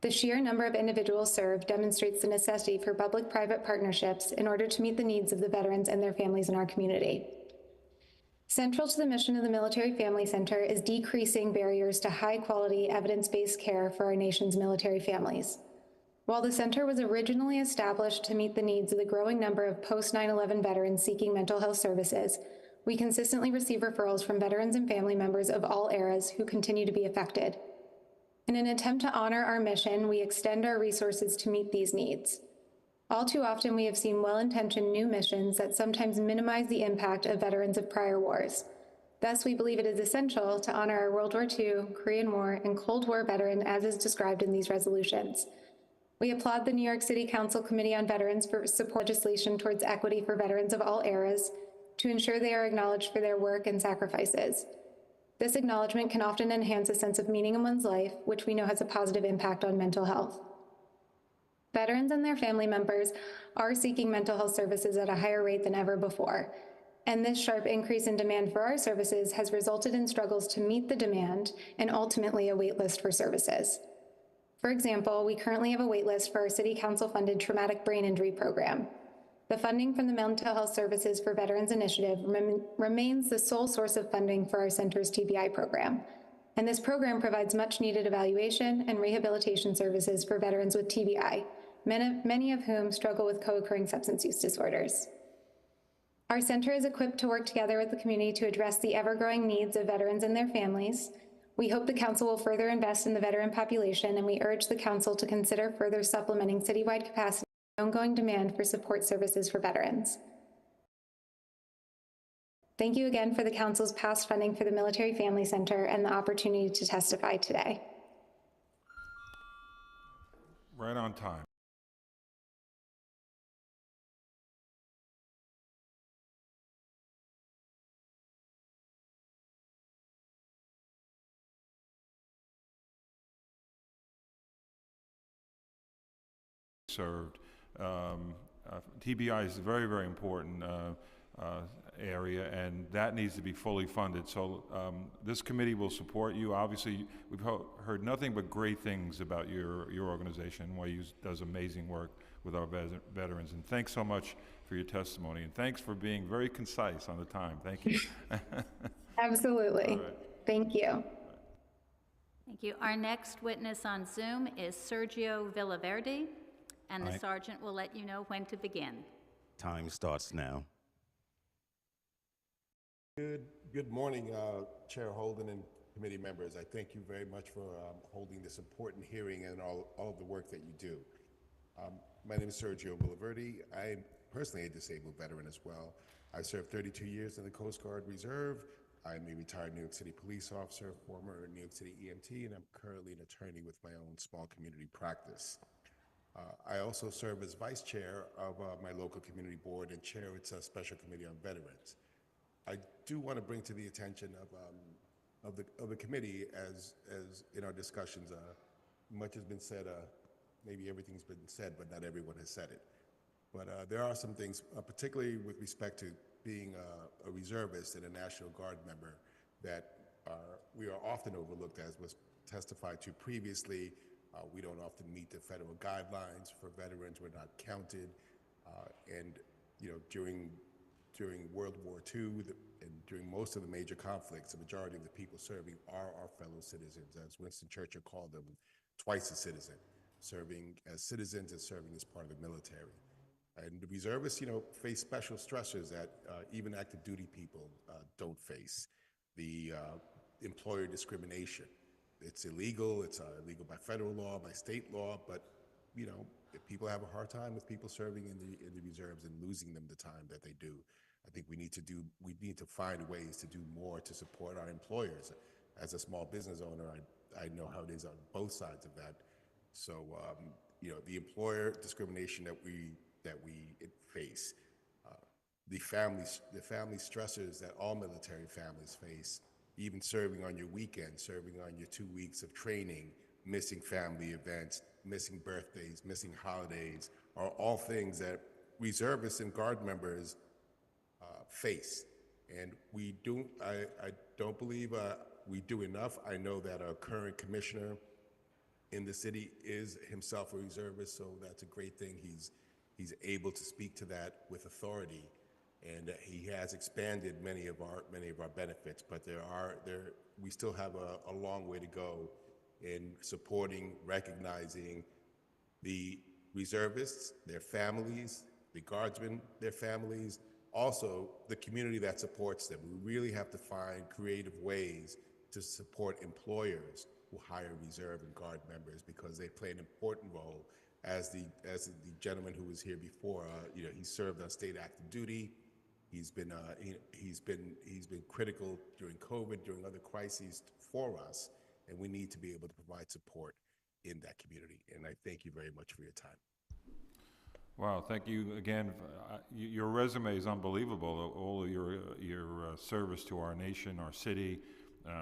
The sheer number of individuals served demonstrates the necessity for public-private partnerships in order to meet the needs of the veterans and their families in our community. Central to the mission of the Military Family Center is decreasing barriers to high-quality, evidence-based care for our nation's military families. While the center was originally established to meet the needs of the growing number of post-9/11 veterans seeking mental health services, we consistently receive referrals from veterans and family members of all eras who continue to be affected. In an attempt to honor our mission, we extend our resources to meet these needs. All too often, we have seen well-intentioned new missions that sometimes minimize the impact of veterans of prior wars. Thus, we believe it is essential to honor our World War II, Korean War, and Cold War veteran as is described in these resolutions. We applaud the New York City Council Committee on Veterans for support legislation towards equity for veterans of all eras to ensure they are acknowledged for their work and sacrifices. This acknowledgement can often enhance a sense of meaning in one's life, which we know has a positive impact on mental health. Veterans and their family members are seeking mental health services at a higher rate than ever before, and this sharp increase in demand for our services has resulted in struggles to meet the demand and ultimately a wait list for services. For example, we currently have a wait list for our City Council-funded traumatic brain injury program. The funding from the Mental Health Services for Veterans Initiative remains the sole source of funding for our center's TBI program, and this program provides much-needed evaluation and rehabilitation services for veterans with TBI, many of whom struggle with co-occurring substance use disorders. Our center is equipped to work together with the community to address the ever-growing needs of veterans and their families. We hope the council will further invest in the veteran population, and we urge the council to consider further supplementing citywide capacity and ongoing demand for support services for veterans. Thank you again for the council's past funding for the Military Family Center and the opportunity to testify today. Right on time. Served. TBI is a very, very important area, and that needs to be fully funded. So this committee will support you. Obviously, we've heard nothing but great things about your organization. NYU does amazing work with our veterans, and thanks so much for your testimony, and thanks for being very concise on the time. Thank you. Absolutely. Right. Thank you. Thank you. Our next witness on Zoom is Sergio Villaverde, and the sergeant will let you know when to begin. Time starts now. Good morning, Chair Holden and committee members. I thank you very much for holding this important hearing and all of the work that you do. My name is Sergio Villaverde. I'm personally a disabled veteran as well. I served 32 years in the Coast Guard Reserve. I'm a retired New York City police officer, former New York City EMT, and I'm currently an attorney with my own small community practice. I also serve as vice chair of my local community board and chair its special committee on veterans. I do want to bring to the attention of the committee as in our discussions, much has been said, maybe everything's been said, but not everyone has said it. But there are some things, particularly with respect to being a reservist and a National Guard member, that we are often overlooked, as was testified to previously. We don't often meet the federal guidelines for veterans. We're not counted. And you know, during World War II and during most of the major conflicts, the majority of the people serving are our fellow citizens, as Winston Churchill called them, twice a citizen, serving as citizens and serving as part of the military. And the reservists, you know, face special stressors that even active duty people don't face. The employer discrimination. It's illegal. It's illegal by federal law, by state law. But you know, if people have a hard time with people serving in the reserves and losing them the time that they do, I think we need to find ways to do more to support our employers. As a small business owner, I know how it is on both sides of that. So you know, the employer discrimination that we face, the family stressors that all military families face. Even serving on your weekend, serving on your 2 weeks of training, missing family events, missing birthdays, missing holidays, are all things that reservists and Guard members face. And I don't believe we do enough. I know that our current commissioner in the city is himself a reservist, so that's a great thing. He's able to speak to that with authority. And he has expanded many of our benefits, but we still have a long way to go in supporting, recognizing the reservists, their families, the Guardsmen, their families, also the community that supports them. We really have to find creative ways to support employers who hire reserve and guard members because they play an important role. As the gentleman who was here before, he served on state active duty. He's been critical during COVID, during other crises for us, and we need to be able to provide support in that community. And I thank you very much for your time. Wow, thank you again. Your resume is unbelievable, all of your service to our nation, our city.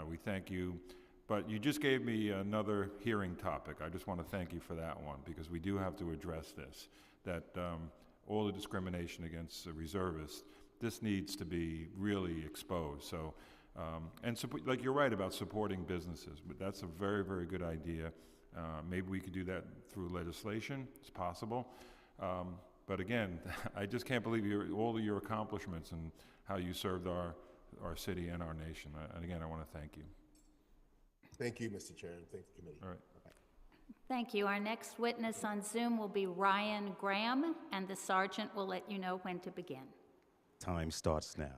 We thank you. But you just gave me another hearing topic. I just want to thank you for that one, because we do have to address this, that all the discrimination against reservists, this needs to be really exposed. So, like you're right about supporting businesses, but that's a very, very good idea. Maybe we could do that through legislation. It's possible. But again, I just can't believe all of your accomplishments and how you served our city and our nation. And again, I want to thank you. Thank you, Mr. Chair, and thank the committee. All right. Thank you. Our next witness on Zoom will be Ryan Graham, and the sergeant will let you know when to begin. Time starts now.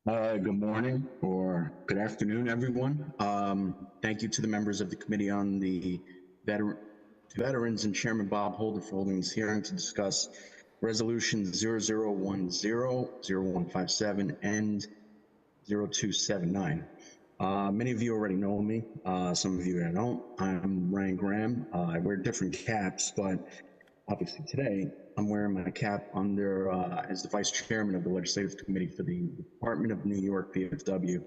Good morning or good afternoon, everyone. Thank you to the members of the Committee on the Veterans and Chairman Bob Holder for holding this hearing to discuss Resolution 0010, 0157, and 0279. Many of you already know me. Some of you don't. I'm Ryan Graham. I wear different caps, but obviously today I'm wearing my cap under as the Vice Chairman of the Legislative Committee for the Department of New York VFW,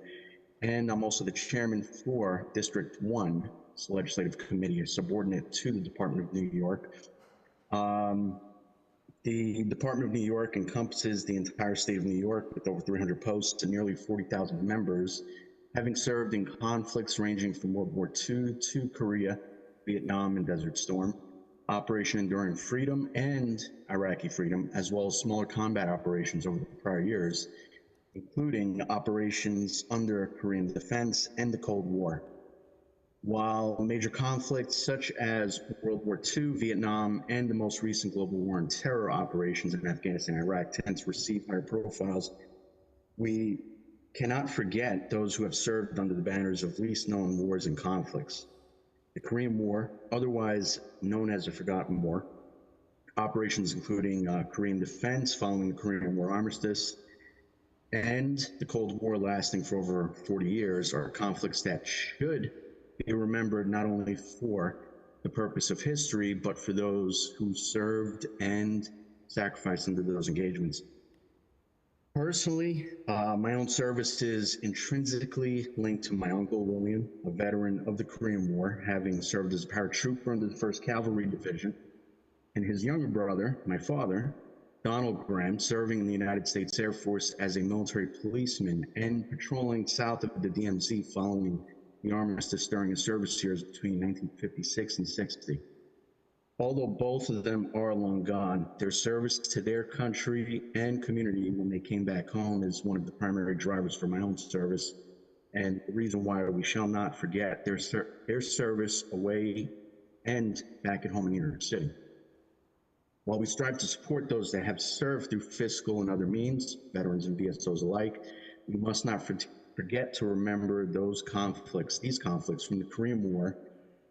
and I'm also the Chairman for District 1 Legislative Committee, a subordinate to the Department of New York. The Department of New York encompasses the entire state of New York with over 300 posts and nearly 40,000 members, having served in conflicts ranging from World War II to Korea, Vietnam, and Desert Storm, Operation Enduring Freedom, and Iraqi Freedom, as well as smaller combat operations over the prior years, including operations under Korean defense and the Cold War. While major conflicts such as World War II, Vietnam, and the most recent global war on terror operations in Afghanistan and Iraq tend to receive higher profiles, we cannot forget those who have served under the banners of least known wars and conflicts. The Korean War, otherwise known as the Forgotten War, operations including Korean defense following the Korean War armistice, and the Cold War lasting for over 40 years are conflicts that should be remembered not only for the purpose of history, but for those who served and sacrificed under those engagements. Personally, my own service is intrinsically linked to my uncle, William, a veteran of the Korean War, having served as a paratrooper under the 1st Cavalry Division, and his younger brother, my father, Donald Graham, serving in the United States Air Force as a military policeman and patrolling south of the DMZ following the armistice during his service years between 1956 and 60. Although both of them are long gone, their service to their country and community when they came back home is one of the primary drivers for my own service, and the reason why we shall not forget their service away and back at home in New York City. While we strive to support those that have served through fiscal and other means, veterans and VSOs alike, we must not forget to remember these conflicts from the Korean War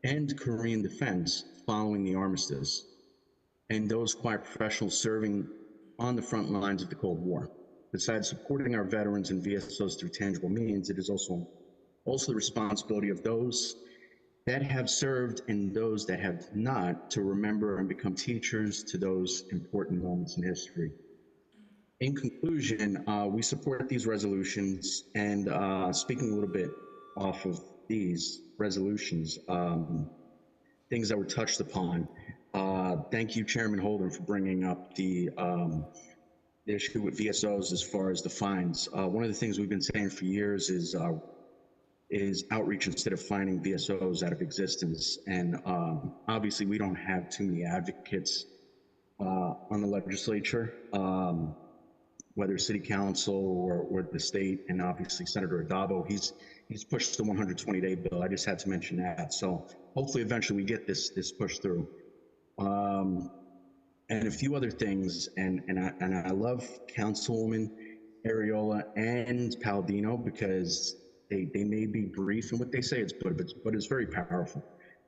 and Korean defense following the armistice, and those quiet professionals serving on the front lines of the Cold War. Besides supporting our veterans and VSOs through tangible means, it is also the responsibility of those that have served and those that have not to remember and become teachers to those important moments in history. In conclusion, we support these resolutions, and speaking a little bit off of these resolutions, things that were touched upon. Thank you, Chairman Holden, for bringing up the issue with VSOs as far as the fines. One of the things we've been saying for years is outreach instead of fining VSOs out of existence. And obviously we don't have too many advocates on the legislature, whether city council or the state, and obviously Senator Adabo, he's pushed the 120-day bill. I just had to mention that. So hopefully eventually we get this pushed through. And a few other things, and I love Councilwoman Ariola and Palladino because they may be brief in what they say, but it's very powerful.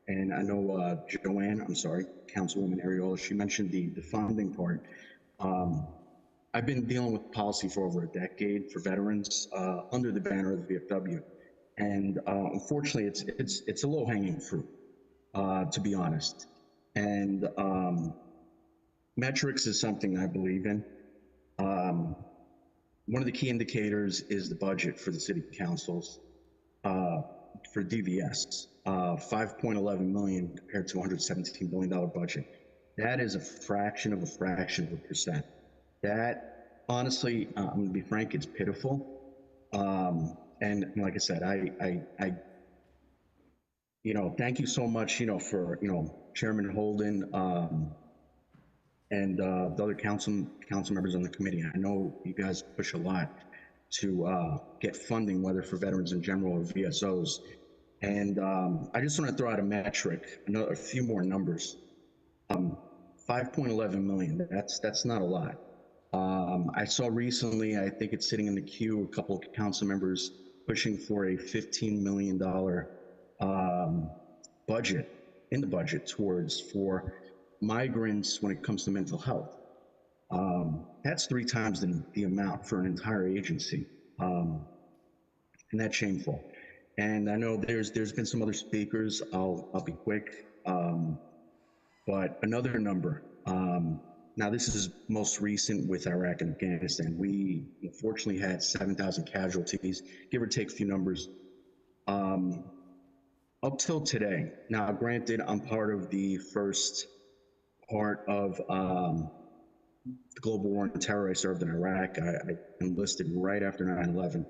And I know Councilwoman Ariola, she mentioned the funding part. I've been dealing with policy for over a decade for veterans under the banner of the VFW, and unfortunately, it's a low-hanging fruit, to be honest. And metrics is something I believe in. One of the key indicators is the budget for the city councils for DVS, 5.11 million compared to $117 billion budget. That is a fraction of a percent. That, honestly, I'm gonna be frank, it's pitiful. And like I said, I thank you so much, for, Chairman Holden, and the other council members on the committee. I know you guys push a lot to get funding, whether for veterans in general or VSOs. And I just want to throw out a metric, a few more numbers. 5.11 million, that's not a lot. I saw recently, I think it's sitting in the queue, a couple of council members pushing for a $15 million budget for migrants when it comes to mental health. That's 3 times the amount for an entire agency, and that's shameful. And I know there's been some other speakers. I'll be quick, but another number. Now this is most recent with Iraq and Afghanistan. We unfortunately had 7,000 casualties, give or take a few numbers. Up till today. Now, granted, I'm part of the first part of the global war on terror. I served in Iraq. I enlisted right after 9/11.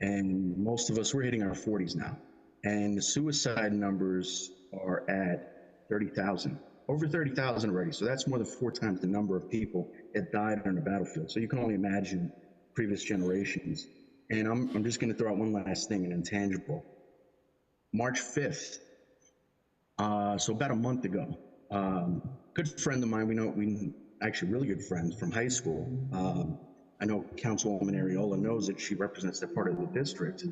And most of us, we're hitting our 40s now. And the suicide numbers are at 30,000, over 30,000 already. So that's more than 4 times the number of people that died on the battlefield. So you can only imagine previous generations. And I'm just gonna throw out one last thing, an intangible. March 5th, so about a month ago, good friend of mine, we actually really good friends from high school. I know Councilwoman Ariola knows that she represents that part of the district.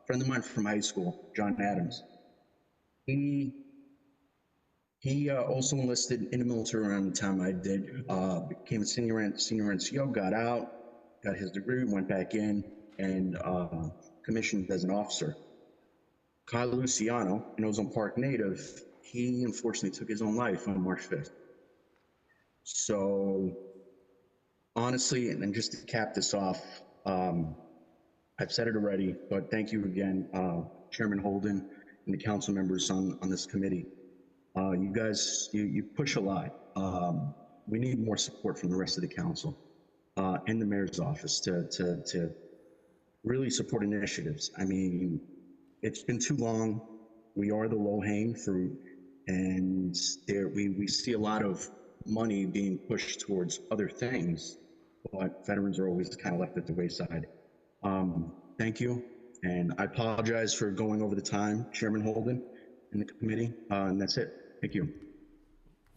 Friend of mine from high school, John Adams. He also enlisted in the military around the time I did, became a senior NCO, got out, got his degree, went back in, and commissioned as an officer. Kyle Luciano, an Ozone Park native, he unfortunately took his own life on March 5th. So honestly, and just to cap this off, I've said it already, but thank you again, Chairman Holden and the council members on this committee. You guys, you push a lot. We need more support from the rest of the council and the mayor's office to really support initiatives. I mean, it's been too long. We are the low-hanging fruit, and we see a lot of money being pushed towards other things, but veterans are always kind of left at the wayside. Thank you, and I apologize for going over the time, Chairman Holden and the committee, and that's it. Thank you.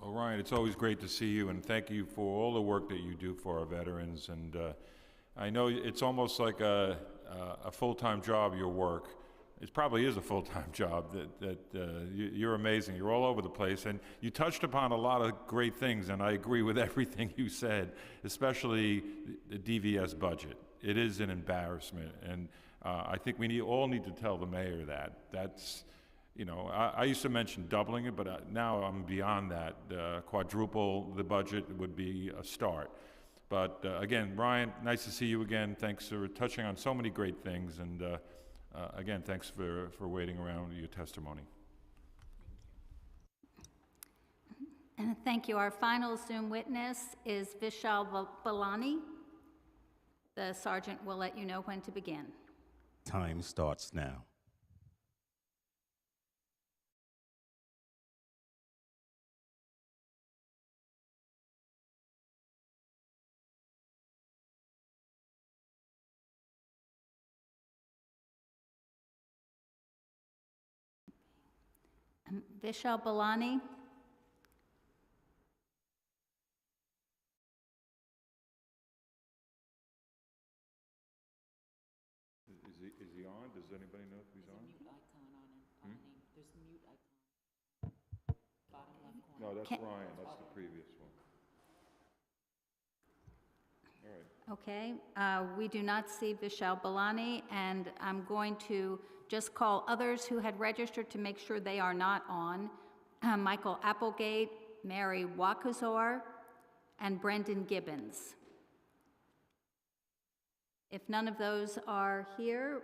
Well, Ryan, it's always great to see you, and thank you for all the work that you do for our veterans. And I know it's almost like a full-time job, your work. It probably is a full-time job. You're amazing. You're all over the place, and you touched upon a lot of great things, and I agree with everything you said, especially the DVS budget. It is an embarrassment, and I think we all need to tell the mayor that. That's, I used to mention doubling it, but now I'm beyond that. Quadruple the budget would be a start. But again, Ryan, nice to see you again. Thanks for touching on so many great things, and again, thanks for waiting around with your testimony. And thank you. Our final Zoom witness is Vishal Balani. The sergeant will let you know when to begin. Time starts now. Vishal Balani. Is he on? Does anybody know if he's on? Mute icon on it. There's a mute icon. Bottom left corner. No, that's Ryan. That's the previous one. All right. Okay, we do not see Vishal Balani, and I'm going to just call others who had registered to make sure they are not on. Michael Applegate, Mary Wakazor, and Brendan Gibbons. If none of those are here,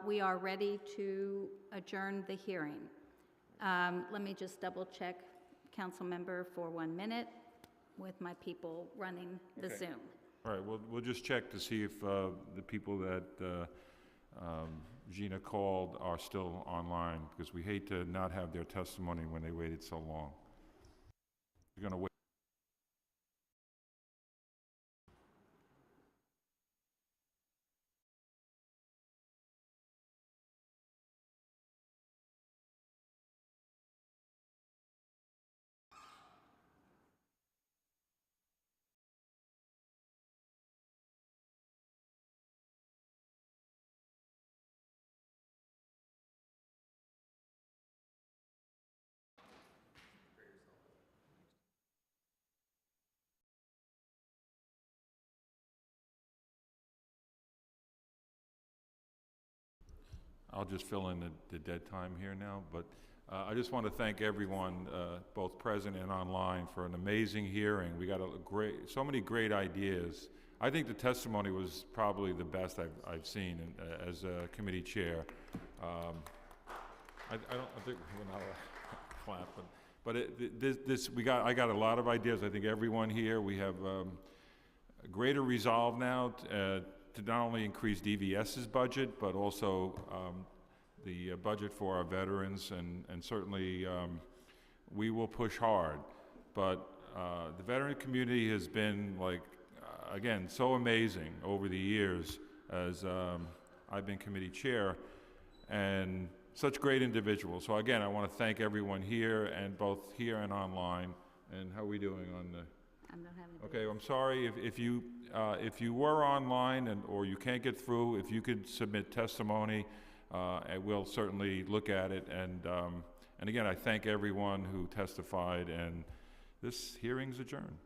we are ready to adjourn the hearing. Let me just double check, council member, for 1 minute with my people running the Okay. Zoom. All right, we'll just check to see if the people that Gina called are still online, because we hate to not have their testimony when they waited so long. We're going to wait. I'll just fill in the dead time here now, but I just want to thank everyone, both present and online, for an amazing hearing. We got so many great ideas. I think the testimony was probably the best I've seen as a committee chair. I think we're not clapping, but I got a lot of ideas. I think everyone here, we have a greater resolve now to not only increase DVS's budget, but also the budget for our veterans, and certainly we will push hard. But the veteran community has been, like, again, so amazing over the years as I've been committee chair, and such great individuals. So again, I want to thank everyone here, and both here and online. And how are we doing on the? I'm not having. Okay, I'm sorry if you were online or you can't get through. If you could submit testimony, and we'll certainly look at it. And again, I thank everyone who testified. And this hearing's adjourned.